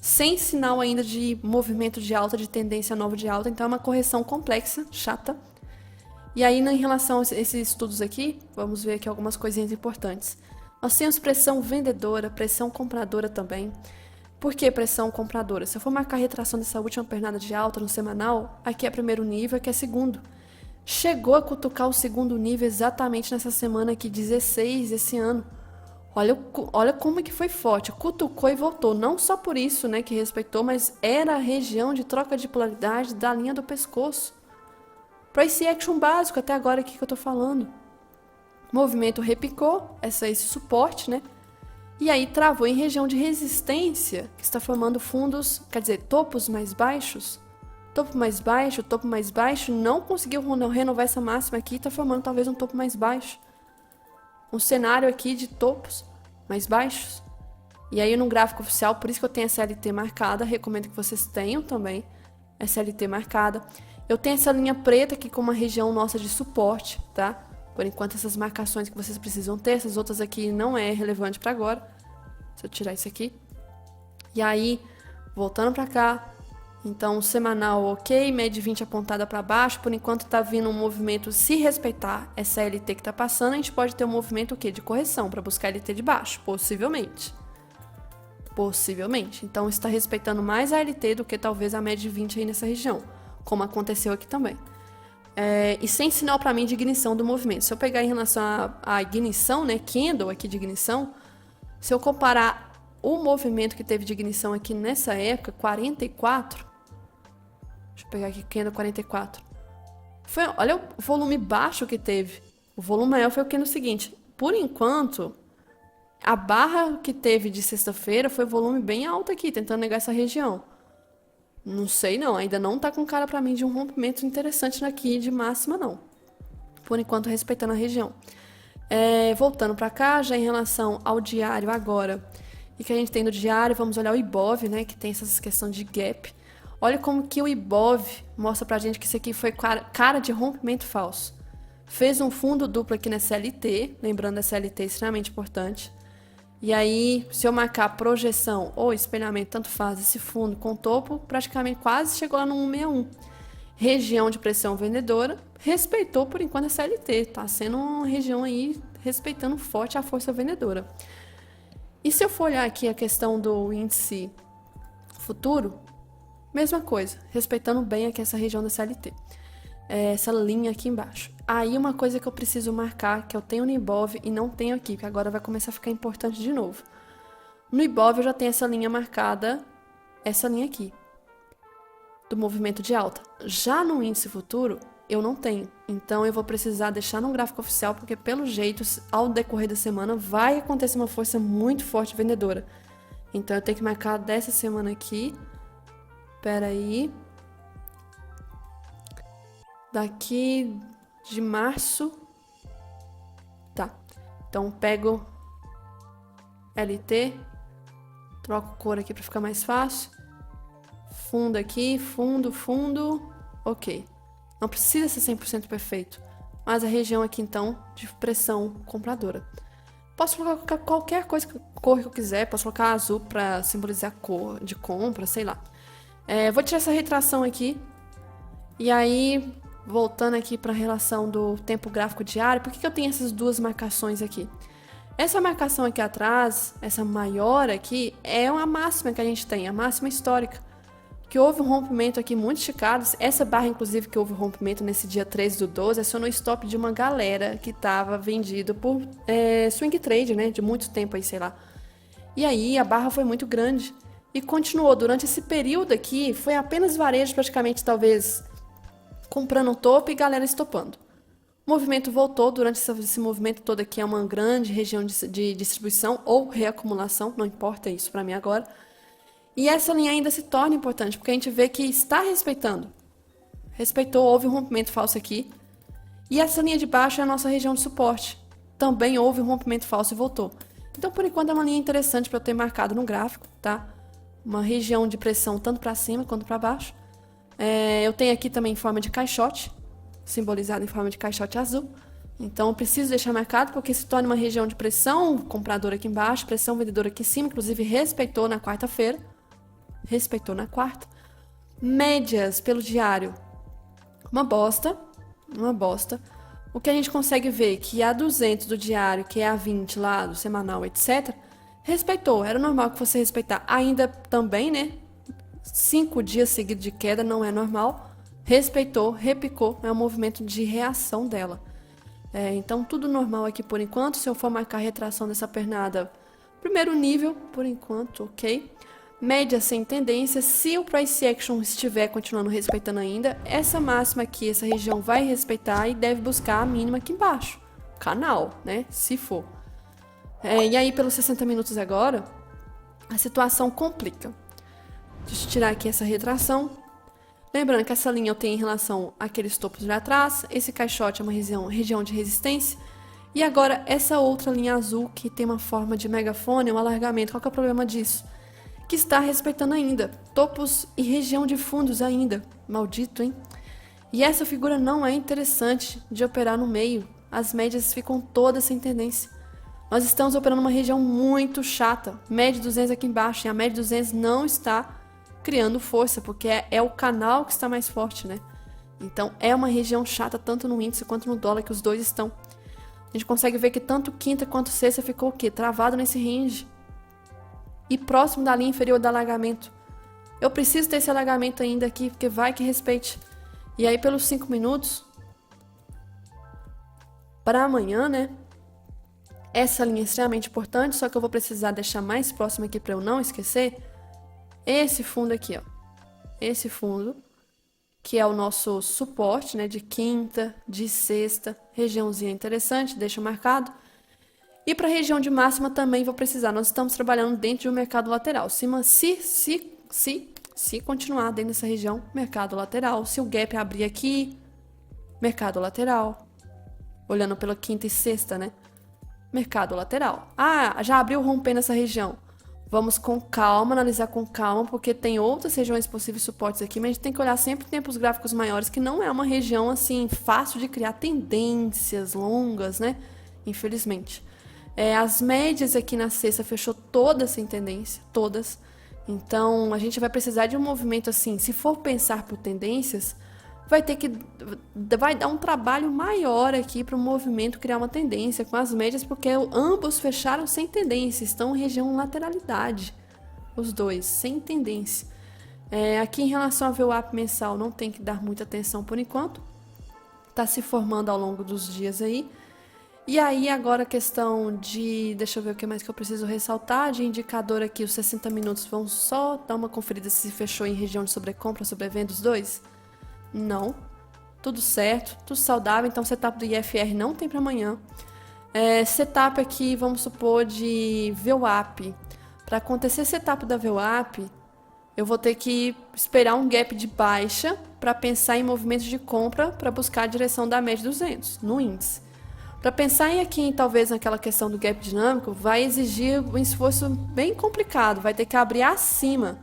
sem sinal ainda de movimento de alta, de tendência nova de alta. Então, é uma correção complexa, chata. E aí, em relação a esses estudos aqui, vamos ver aqui algumas coisinhas importantes. Nós temos pressão vendedora, pressão compradora também. Por que pressão compradora? Se eu for marcar a retração dessa última pernada de alta no semanal, aqui é primeiro nível, aqui é segundo. Chegou a cutucar o segundo nível exatamente nessa semana aqui, 16 desse ano. Olha como que foi forte. Cutucou e voltou. Não só por isso, né, que respeitou, mas era a região de troca de polaridade da linha do pescoço. Price action básico, até agora aqui que eu tô falando. O movimento repicou, esse suporte, né? E aí travou em região de resistência, que está formando fundos, quer dizer, topos mais baixos. Topo mais baixo, não conseguiu renovar essa máxima aqui, está formando talvez um topo mais baixo. Um cenário aqui de topos mais baixos. E aí no gráfico oficial, por isso que eu tenho a SLT marcada, recomendo que vocês tenham também SLT marcada. Eu tenho essa linha preta aqui com uma região nossa de suporte, tá? Por enquanto essas marcações que vocês precisam ter, essas outras aqui não é relevante para agora. Se eu tirar isso aqui. E aí, voltando para cá, então semanal ok, média 20 apontada para baixo, por enquanto tá vindo um movimento, se respeitar essa LT que tá passando, a gente pode ter um movimento o quê? De correção, para buscar LT de baixo, possivelmente. Então está respeitando mais a LT do que talvez a média de 20 aí nessa região, como aconteceu aqui também. E sem sinal para mim de ignição do movimento. Se eu pegar em relação à ignição, né, candle aqui de ignição, se eu comparar o movimento que teve de ignição aqui nessa época, 44, deixa eu pegar aqui, candle 44. Olha o volume baixo que teve. O volume maior foi o que no seguinte. Por enquanto, a barra que teve de sexta-feira foi volume bem alto aqui, tentando negar essa região. Não sei não, ainda não tá com cara pra mim de um rompimento interessante aqui de máxima não. Por enquanto, respeitando a região. Voltando pra cá, já em relação ao diário agora, e que a gente tem no diário, vamos olhar o Ibov, né, que tem essa questão de gap. Olha como que o Ibov mostra pra gente que isso aqui foi cara de rompimento falso. fez um fundo duplo aqui na SLT, lembrando a SLT é extremamente importante. E aí, se eu marcar projeção ou espelhamento, tanto faz, esse fundo com topo, praticamente quase chegou lá no 161. Região de pressão vendedora, respeitou por enquanto a SLT, tá sendo uma região aí respeitando forte a força vendedora. E se eu for olhar aqui a questão do índice futuro, mesma coisa, respeitando bem aqui essa região da SLT, essa linha aqui embaixo. Aí uma coisa que eu preciso marcar, que eu tenho no Ibov e não tenho aqui, que agora vai começar a ficar importante de novo. No Ibov eu já tenho essa linha marcada, essa linha aqui, do movimento de alta. Já no índice futuro, eu não tenho. Então eu vou precisar deixar no gráfico oficial, porque pelo jeito, ao decorrer da semana, vai acontecer uma força muito forte vendedora. Então eu tenho que marcar dessa semana aqui. Espera aí. Daqui de março. Tá. Então pego LT. Troco cor aqui para ficar mais fácil. Fundo aqui, fundo, fundo. Ok. Não precisa ser 100% perfeito. Mas a região aqui, então, de pressão compradora. Posso colocar qualquer coisa, cor que eu quiser. Posso colocar azul para simbolizar a cor de compra, sei lá. Vou tirar essa retração aqui. E aí, voltando aqui para a relação do tempo gráfico diário, por que eu tenho essas duas marcações aqui? Essa marcação aqui atrás, essa maior aqui, é uma máxima que a gente tem, a máxima histórica. Que houve um rompimento aqui muito esticado. Essa barra, inclusive, que houve um rompimento nesse dia 13/12, acionou o stop de uma galera que estava vendido por swing trade, né? De muito tempo aí, sei lá. E aí a barra foi muito grande. E continuou durante esse período aqui, foi apenas varejo praticamente, talvez, comprando o topo e galera estopando. O movimento voltou durante esse movimento todo aqui, é uma grande região de distribuição ou reacumulação, não importa isso para mim agora. E essa linha ainda se torna importante, porque a gente vê que está respeitando. Respeitou, houve um rompimento falso aqui. E essa linha de baixo é a nossa região de suporte. Também houve um rompimento falso e voltou. Então, por enquanto, é uma linha interessante para eu ter marcado no gráfico, tá? Uma região de pressão tanto para cima quanto para baixo. Eu tenho aqui também em forma de caixote, simbolizado em forma de caixote azul. Então, eu preciso deixar marcado, porque se torna uma região de pressão compradora aqui embaixo, pressão vendedora aqui em cima, inclusive respeitou na quarta-feira. Respeitou na quarta. Médias pelo diário, uma bosta. O que a gente consegue ver que a 200 do diário, que é a 20 lá do semanal, etc., respeitou. Era normal que fosse respeitar. Ainda também, né? 5 dias seguidos de queda não é normal. Respeitou, repicou. É um movimento de reação dela. Então, tudo normal aqui por enquanto. Se eu for marcar a retração dessa pernada, primeiro nível, por enquanto, ok. Média sem tendência, se o price action estiver continuando respeitando ainda, essa máxima aqui, essa região vai respeitar e deve buscar a mínima aqui embaixo. Canal, né? Se for. E aí, pelos 60 minutos agora, a situação complica. Deixa eu tirar aqui essa retração. Lembrando que essa linha eu tenho em relação àqueles topos de atrás. Esse caixote é uma região de resistência. E agora, essa outra linha azul, que tem uma forma de megafone, um alargamento. Qual que é o problema disso? Que está respeitando ainda. Topos e região de fundos ainda. Maldito, hein? E essa figura não é interessante de operar no meio. As médias ficam todas sem tendência. Nós estamos operando uma região muito chata. Média 200 aqui embaixo. E a média 200 não está criando força, porque é o canal que está mais forte, né? Então, é uma região chata tanto no índice quanto no dólar, que os dois estão. A gente consegue ver que tanto quinta quanto sexta ficou o quê? Travado nesse range. E próximo da linha inferior do alargamento. Eu preciso ter esse alargamento ainda aqui, porque vai que respeite. E aí, pelos 5 minutos, para amanhã, né? Essa linha é extremamente importante, só que eu vou precisar deixar mais próximo aqui para eu não esquecer. Esse fundo aqui, ó. Esse fundo, que é o nosso suporte, né? De quinta, de sexta, regiãozinha interessante, deixa marcado. E para a região de máxima também vou precisar. Nós estamos trabalhando dentro de um mercado lateral. Se continuar dentro dessa região, mercado lateral. Se o gap abrir aqui, mercado lateral. Olhando pela quinta e sexta, né? Mercado lateral. Ah, já abriu rompendo essa região. Vamos com calma, analisar com calma, porque tem outras regiões possíveis suportes aqui, mas a gente tem que olhar sempre tempos gráficos maiores, que não é uma região assim fácil de criar tendências longas, né? Infelizmente. As médias aqui na sexta fechou todas sem tendência, todas. Então a gente vai precisar de um movimento assim. Se for pensar por tendências, vai dar um trabalho maior aqui para o movimento criar uma tendência com as médias, porque ambos fecharam sem tendência, estão em região lateralidade, os dois, sem tendência. Aqui em relação ao VWAP mensal, não tem que dar muita atenção por enquanto, está se formando ao longo dos dias aí. E aí agora a questão de, deixa eu ver o que mais que eu preciso ressaltar, de indicador aqui, os 60 minutos, vão só dar uma conferida se fechou em região de sobrecompra ou sobrevenda os dois. Não, tudo certo, tudo saudável, então setup do IFR não tem para amanhã. Setup aqui, vamos supor, de VWAP. Para acontecer setup da VWAP, eu vou ter que esperar um gap de baixa para pensar em movimentos de compra para buscar a direção da média 200 no índice. Para pensar em aqui, talvez naquela questão do gap dinâmico, vai exigir um esforço bem complicado, vai ter que abrir acima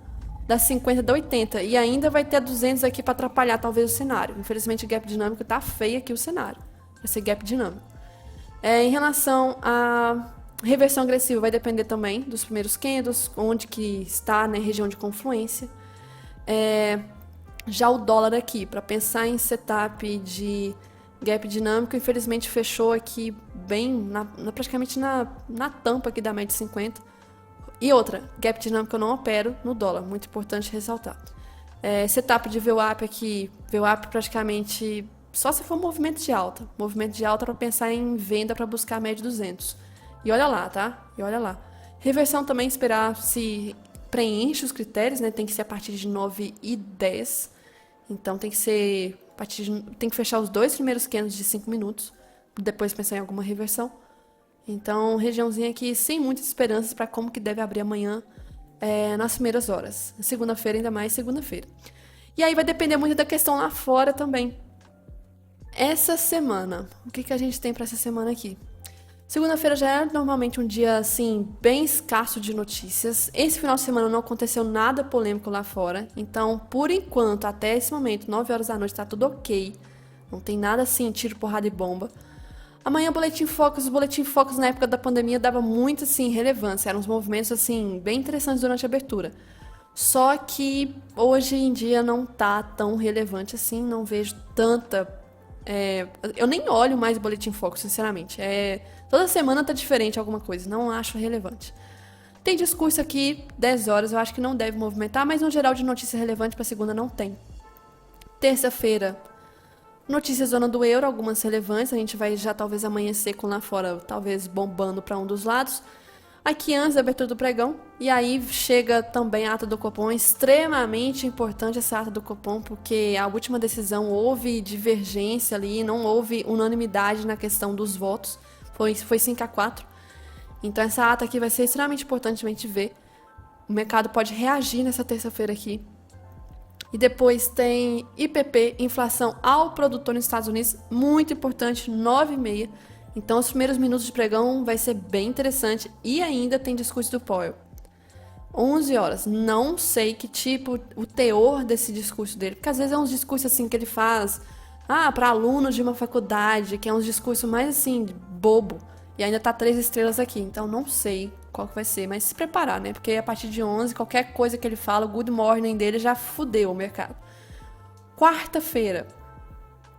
da 50 da 80 e ainda vai ter a 200 aqui para atrapalhar talvez o cenário. Infelizmente, gap dinâmico tá feio aqui o cenário. Vai ser gap dinâmico. Em relação à reversão agressiva, vai depender também dos primeiros candles, onde que está, né, região de confluência. Já o dólar aqui, para pensar em setup de gap dinâmico, infelizmente fechou aqui bem, praticamente na tampa aqui da média 50. E outra, gap dinâmico eu não opero no dólar, muito importante ressaltar. Setup de VWAP aqui, VWAP praticamente só se for movimento de alta. Movimento de alta para pensar em venda para buscar a média 200. E olha lá, tá? E olha lá. Reversão também esperar se preenche os critérios, né? Tem que ser a partir de 9 e 10. Então tem que ser tem que fechar os dois primeiros candles de 5 minutos, depois pensar em alguma reversão. Então, regiãozinha aqui sem muitas esperanças para como que deve abrir amanhã nas primeiras horas. Segunda-feira, ainda mais segunda-feira. E aí vai depender muito da questão lá fora também. Essa semana, o que a gente tem para essa semana aqui? Segunda-feira já é normalmente um dia, assim, bem escasso de notícias. Esse final de semana não aconteceu nada polêmico lá fora. Então, por enquanto, até esse momento, 9 horas da noite, tá tudo ok. Não tem nada assim, tiro, porrada e bomba. Amanhã, Boletim Focus. O Boletim Focus, na época da pandemia, dava muito, assim, relevância. Eram uns movimentos, assim, bem interessantes durante a abertura. Só que, hoje em dia, não tá tão relevante assim. Não vejo tanta... eu nem olho mais o Boletim Focus, sinceramente. Toda semana tá diferente alguma coisa. Não acho relevante. Tem discurso aqui, 10 horas. Eu acho que não deve movimentar, mas no geral de notícia relevante para segunda não tem. Terça-feira, notícias zona do euro, algumas relevantes. A gente vai já talvez amanhecer com lá fora, talvez bombando para um dos lados. Aqui antes da abertura do pregão. E aí chega também a ata do Copom. extremamente importante essa ata do Copom, porque a última decisão houve divergência ali, não houve unanimidade na questão dos votos. Foi 5-4. Então essa ata aqui vai ser extremamente importante a gente ver. O mercado pode reagir nessa terça-feira aqui. E depois tem IPP, inflação ao produtor nos Estados Unidos, muito importante, 9h30. Então os primeiros minutos de pregão vai ser bem interessante. E ainda tem discurso do Powell. 11 horas. Não sei que tipo, o teor desse discurso dele. Porque às vezes é uns discursos assim que ele faz para alunos de uma faculdade, que é uns discursos mais assim, bobo. E ainda tá 3 estrelas aqui. Então não sei qual que vai ser. Mas se preparar, né? Porque a partir de 11, qualquer coisa que ele fala, o good morning dele já fudeu o mercado. Quarta-feira.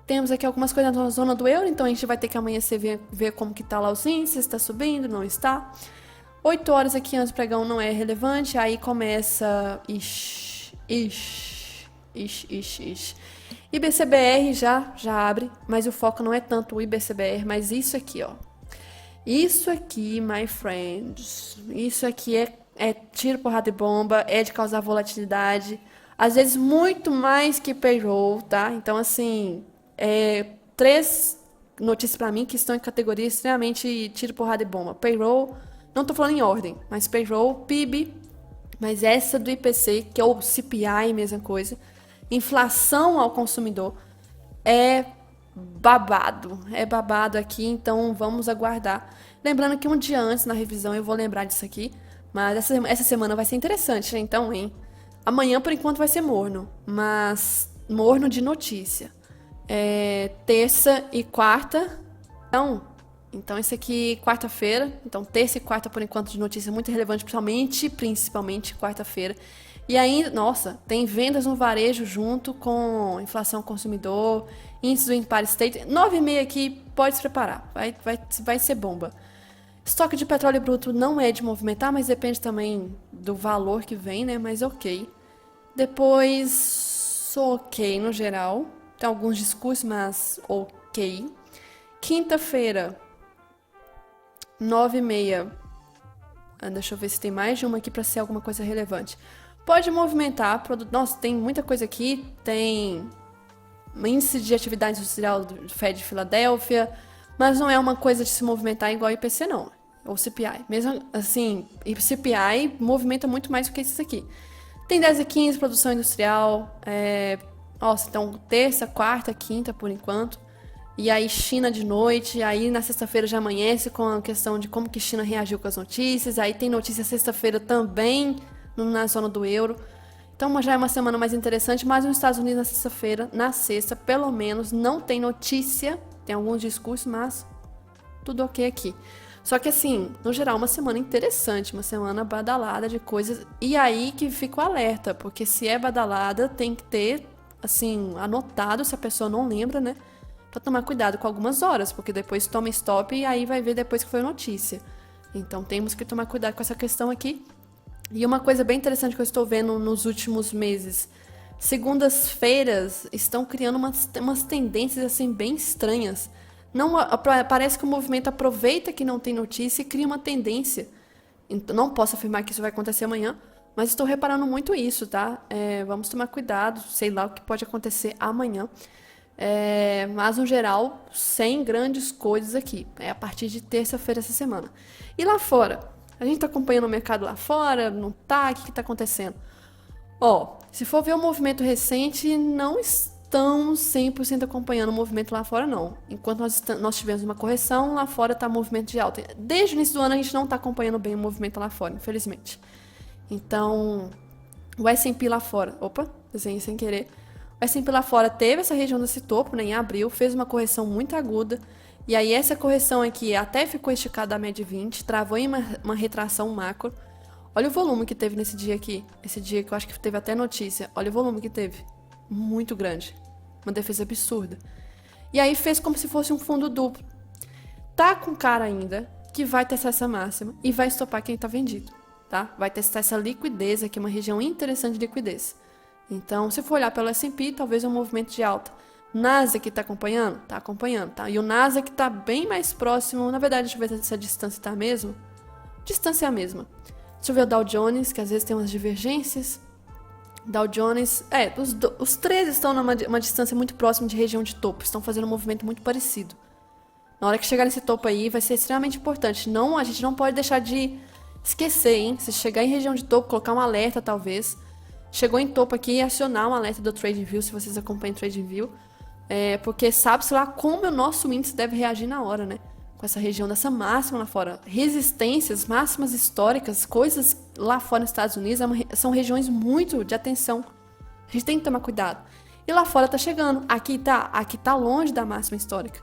Temos aqui algumas coisas na zona do euro, então a gente vai ter que amanhecer ver como que tá lá os índices, está subindo, não está. 8 horas aqui antes do pregão não é relevante, aí começa... IBCBR já abre, mas o foco não é tanto o IBCBR, mas isso aqui, ó. Isso aqui, my friends, isso aqui é tiro, porrada e bomba, é de causar volatilidade, às vezes muito mais que payroll, tá? Então, assim... 3 notícias para mim que estão em categoria extremamente tiro, porrada e bomba. Payroll, não tô falando em ordem, mas payroll, PIB, mas essa do IPC, que é o CPI, mesma coisa. Inflação ao consumidor é babado aqui, então vamos aguardar. Lembrando que um dia antes na revisão, eu vou lembrar disso aqui, Mas essa semana vai ser interessante, né? Então, hein? Amanhã, por enquanto, vai ser morno. Mas morno de notícia. Terça e quarta. Então esse aqui, quarta-feira. Então, terça e quarta, por enquanto, de notícia muito relevante, principalmente quarta-feira. E ainda, nossa, tem vendas no varejo junto com inflação consumidor, índice do Empire State. 9,5 aqui, pode se preparar. Vai ser bomba. Estoque de petróleo bruto não é de movimentar, mas depende também do valor que vem, né? Mas ok. Depois, ok no geral. Tem alguns discursos, mas ok. Quinta-feira, 9,6. Deixa eu ver se tem mais de uma aqui para ser alguma coisa relevante. Pode movimentar. Nossa, tem muita coisa aqui. Tem índice de atividade industrial do Fed de Filadélfia. Mas não é uma coisa de se movimentar igual o IPC, não. Ou CPI. Mesmo assim, CPI movimenta muito mais do que isso aqui. Tem 10 e 15, produção industrial. Nossa, então terça, quarta, quinta, por enquanto. E aí China de noite. Aí na sexta-feira já amanhece com a questão de como que China reagiu com as notícias. Aí tem notícia sexta-feira também na zona do euro. Então já é uma semana mais interessante. Mas nos Estados Unidos na sexta-feira, na sexta, pelo menos, não tem notícia. Tem alguns discursos, mas tudo ok aqui. Só que assim, no geral, uma semana interessante, uma semana badalada de coisas. E aí que fica o alerta, porque se é badalada, tem que ter, assim, anotado, se a pessoa não lembra, né? Pra tomar cuidado com algumas horas, porque depois toma stop e aí vai ver depois que foi notícia. Então temos que tomar cuidado com essa questão aqui. E uma coisa bem interessante que eu estou vendo nos últimos meses. Segundas-feiras estão criando umas tendências assim bem estranhas. Não, parece que o movimento aproveita que não tem notícia e cria uma tendência. Então, não posso afirmar que isso vai acontecer amanhã, mas estou reparando muito isso, tá? Vamos tomar cuidado, sei lá o que pode acontecer amanhã. Mas, no geral, sem grandes coisas aqui. É a partir de terça-feira essa semana. E lá fora? A gente tá acompanhando o mercado lá fora? Não tá? O que tá acontecendo? Se for ver o movimento recente, não estão 100% acompanhando o movimento lá fora, não. Enquanto nós tivemos uma correção, lá fora está movimento de alta. Desde o início do ano, a gente não está acompanhando bem o movimento lá fora, infelizmente. Então, o S&P lá fora... Opa, desenhei sem querer. O S&P lá fora teve essa região desse topo, né, em abril, fez uma correção muito aguda. E aí, essa correção aqui até ficou esticada da média 20, travou em uma retração macro. Olha o volume que teve nesse dia aqui. Esse dia que eu acho que teve até notícia. Olha o volume que teve. Muito grande. Uma defesa absurda. E aí fez como se fosse um fundo duplo. Tá com cara ainda que vai testar essa máxima e vai estopar quem tá vendido, tá? Vai testar essa liquidez aqui, uma região interessante de liquidez. Então, se for olhar pelo S&P, talvez um movimento de alta. Nasdaq tá acompanhando? Tá acompanhando, tá? E o Nasdaq tá bem mais próximo. Na verdade, deixa eu ver se a distância tá a mesma. Distância é a mesma. Deixa eu ver o Dow Jones, que às vezes tem umas divergências. Dow Jones... os três estão numa distância muito próxima de região de topo. Estão fazendo um movimento muito parecido. Na hora que chegar nesse topo aí, vai ser extremamente importante. A gente não pode deixar de esquecer, hein? Se chegar em região de topo, colocar um alerta, talvez. Chegou em topo aqui, acionar um alerta do TradingView, se vocês acompanham o TradingView. Porque sabe-se lá como o nosso índice deve reagir na hora, né? Com essa região dessa máxima lá fora. Resistências, máximas históricas, coisas lá fora nos Estados Unidos, são regiões muito de atenção. A gente tem que tomar cuidado. E lá fora tá chegando. Aqui tá longe da máxima histórica.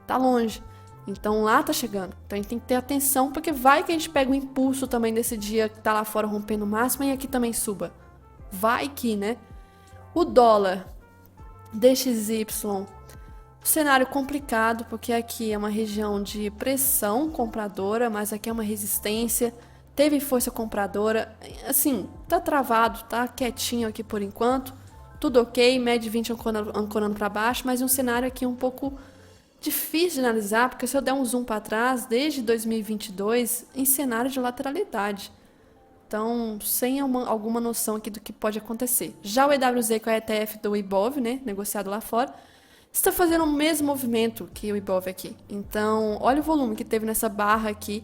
Tá longe. Então lá tá chegando. Então a gente tem que ter atenção, porque vai que a gente pega o impulso também desse dia que tá lá fora rompendo máxima e aqui também suba. Vai que, né? O dólar DXY... cenário complicado, porque aqui é uma região de pressão compradora, mas aqui é uma resistência, teve força compradora, assim, tá travado, tá quietinho aqui por enquanto, tudo ok, média 20 ancorando para baixo, mas um cenário aqui um pouco difícil de analisar, porque se eu der um zoom para trás, desde 2022, em cenário de lateralidade. Então, sem alguma noção aqui do que pode acontecer. Já o EWZ, que é o ETF do Ibov, né, negociado lá fora, está fazendo o mesmo movimento que o Ibov aqui. Então, olha o volume que teve nessa barra aqui,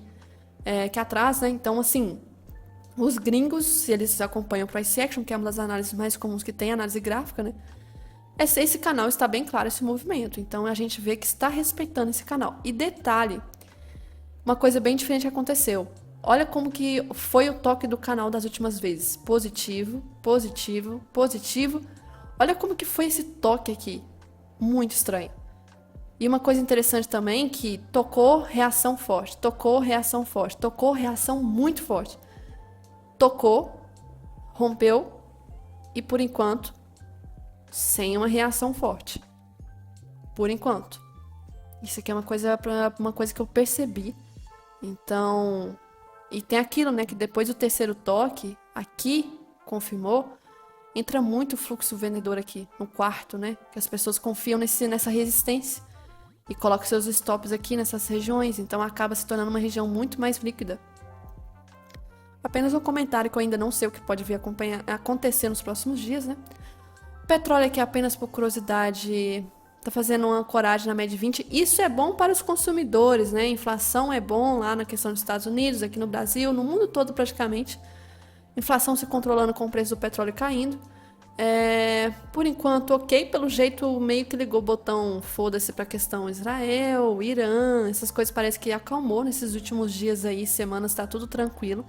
que atrás, né? Então, assim, os gringos, se eles acompanham o Price Action, que é uma das análises mais comuns que tem, análise gráfica, né? Esse canal está bem claro, esse movimento. Então, a gente vê que está respeitando esse canal. E detalhe, uma coisa bem diferente aconteceu. Olha como que foi o toque do canal das últimas vezes. Positivo, positivo, positivo. Olha como que foi esse toque aqui. Muito estranho. E uma coisa interessante também que tocou reação forte, tocou reação forte, tocou reação muito forte. Tocou, rompeu e por enquanto sem uma reação forte. Por enquanto. Isso aqui é uma coisa que eu percebi. Então, e tem aquilo, né, que depois do terceiro toque, aqui confirmou, entra muito fluxo vendedor aqui no quarto, né? Que as pessoas confiam nessa resistência e colocam seus stops aqui nessas regiões, então acaba se tornando uma região muito mais líquida. Apenas um comentário que eu ainda não sei o que pode vir acontecer nos próximos dias, né? O petróleo aqui apenas por curiosidade tá fazendo uma ancoragem na média 20. Isso é bom para os consumidores, né? Inflação é bom lá na questão dos Estados Unidos, aqui no Brasil, no mundo todo praticamente. Inflação se controlando com o preço do petróleo caindo. Por enquanto, ok, pelo jeito meio que ligou o botão foda-se pra questão Israel, Irã, essas coisas parece que acalmou nesses últimos dias aí, semanas, tá tudo tranquilo.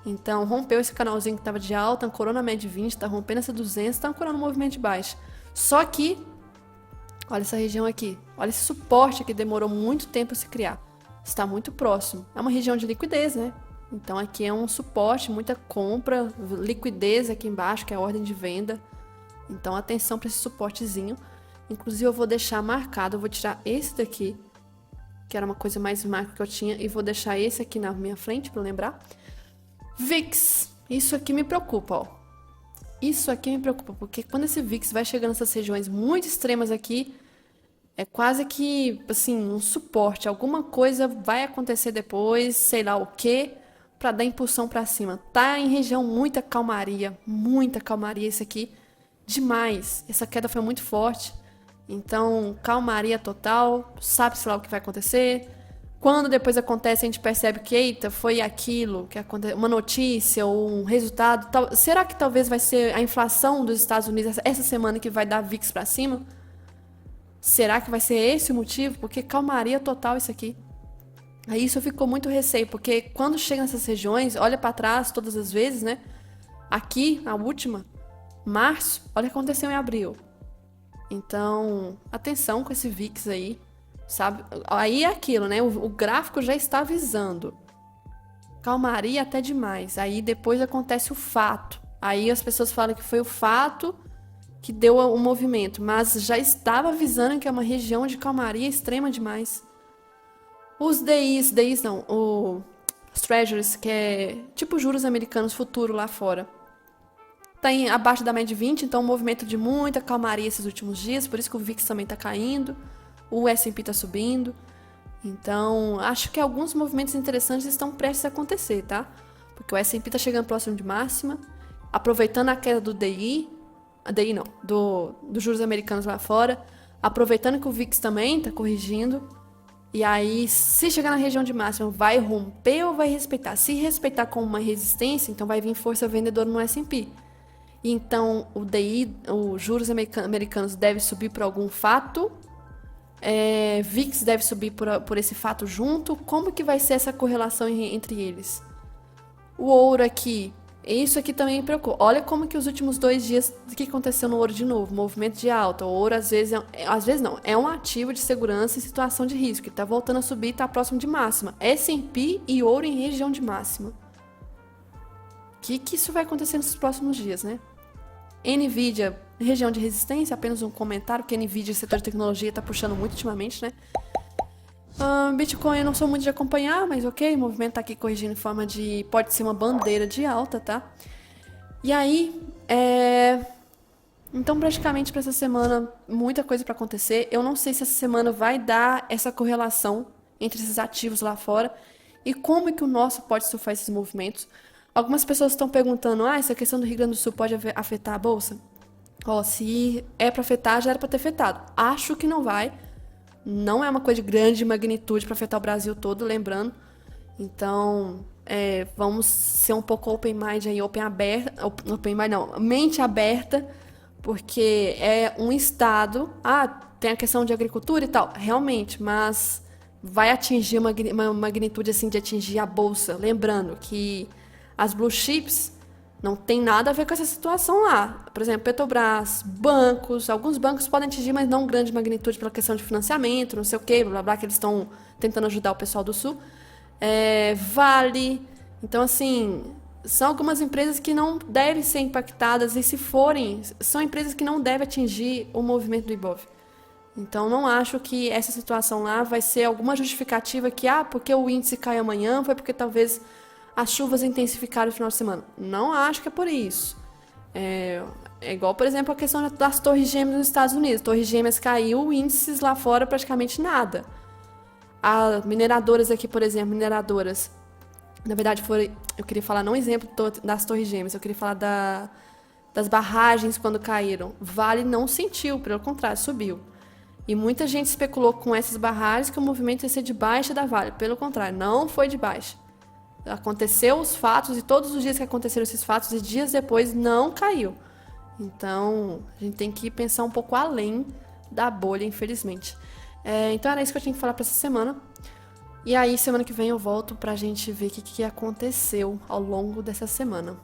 Então, rompeu esse canalzinho que tava de alta, ancorou na média 20, tá rompendo essa 200, tá ancorando um movimento de baixa. Só que, olha essa região aqui, olha esse suporte que demorou muito tempo a se criar. Está muito próximo. É uma região de liquidez, né? Então aqui é um suporte, muita compra, liquidez aqui embaixo, que é a ordem de venda. Então atenção para esse suportezinho. Inclusive eu vou deixar marcado, eu vou tirar esse daqui, que era uma coisa mais marca que eu tinha, e vou deixar esse aqui na minha frente para lembrar. VIX, isso aqui me preocupa, ó. Isso aqui me preocupa, porque quando esse VIX vai chegando nessas regiões muito extremas aqui, é quase que, assim, um suporte. Alguma coisa vai acontecer depois, sei lá o quê, para dar impulsão para cima. Tá em região muita calmaria isso aqui. Demais. Essa queda foi muito forte. Então, calmaria total. Sabe-se lá o que vai acontecer. Quando depois acontece, a gente percebe que, eita, foi aquilo, que aconteceu, uma notícia ou um resultado. Será que talvez vai ser a inflação dos Estados Unidos essa semana que vai dar VIX para cima? Será que vai ser esse o motivo? Porque calmaria total isso aqui. Aí isso ficou muito receio, porque quando chega nessas regiões, olha para trás todas as vezes, né? Aqui, a última, março, olha o que aconteceu em abril. Então, atenção com esse VIX aí, sabe? Aí é aquilo, né? O gráfico já está avisando. Calmaria até demais. Aí depois acontece o fato. Aí as pessoas falam que foi o fato que deu o movimento, mas já estava avisando que é uma região de calmaria extrema demais. Os DIs não, os Treasuries, que é tipo juros americanos futuro lá fora, tá abaixo da média 20, então um movimento de muita calmaria esses últimos dias, por isso que o VIX também tá caindo, o S&P tá subindo. Então, acho que alguns movimentos interessantes estão prestes a acontecer, tá? Porque o S&P tá chegando próximo de máxima, aproveitando a queda do DI não, dos juros americanos lá fora, aproveitando que o VIX também tá corrigindo. E aí, se chegar na região de máxima, vai romper ou vai respeitar? Se respeitar como uma resistência, então vai vir força vendedora no S&P. Então, o DI, os juros americanos deve subir por algum fato, VIX deve subir por esse fato junto. Como que vai ser essa correlação entre eles? O ouro aqui, isso aqui também me preocupa. Olha como que os últimos 2 dias, o que aconteceu no ouro de novo? Movimento de alta. O ouro, às vezes não, é um ativo de segurança em situação de risco. Ele tá voltando a subir e tá próximo de máxima. S&P e ouro em região de máxima. O que isso vai acontecer nesses próximos dias, né? Nvidia, região de resistência, apenas um comentário, que Nvidia, setor de tecnologia, tá puxando muito ultimamente, né? Bitcoin eu não sou muito de acompanhar, mas ok, o movimento tá aqui corrigindo em forma de... pode ser uma bandeira de alta, tá? E aí, então praticamente para essa semana, muita coisa para acontecer. Eu não sei se essa semana vai dar essa correlação entre esses ativos lá fora e como é que o nosso pode surfar esses movimentos. Algumas pessoas estão perguntando, essa questão do Rio Grande do Sul pode afetar a Bolsa? Se é para afetar, já era para ter afetado. Acho que não vai. Não é uma coisa de grande magnitude para afetar o Brasil todo, lembrando. Então, vamos ser um pouco open mind aí, mente aberta, porque é um estado. Tem a questão de agricultura e tal, realmente, mas vai atingir uma magnitude assim de atingir a bolsa. Lembrando que as blue chips não tem nada a ver com essa situação lá. Por exemplo, Petrobras, bancos, alguns bancos podem atingir, mas não grande magnitude pela questão de financiamento, não sei o quê, blá blá blá, que eles estão tentando ajudar o pessoal do Sul. Vale. Então, assim, são algumas empresas que não devem ser impactadas, e se forem, são empresas que não devem atingir o movimento do Ibov. Então, não acho que essa situação lá vai ser alguma justificativa que, porque o índice cai amanhã, foi porque talvez as chuvas intensificaram no final de semana. Não acho que é por isso. É igual, por exemplo, a questão das torres gêmeas nos Estados Unidos. Torres gêmeas caiu, índices lá fora praticamente nada. As mineradoras aqui, por exemplo, na verdade, eu queria falar não exemplo das torres gêmeas, eu queria falar das barragens quando caíram. Vale não sentiu, pelo contrário, subiu. E muita gente especulou com essas barragens que o movimento ia ser de baixa da Vale. Pelo contrário, não foi de baixa. Aconteceu os fatos, e todos os dias que aconteceram esses fatos, e dias depois não caiu. Então, a gente tem que pensar um pouco além da bolha, infelizmente. Então, era isso que eu tinha que falar para essa semana. E aí, semana que vem eu volto pra gente ver o que aconteceu ao longo dessa semana.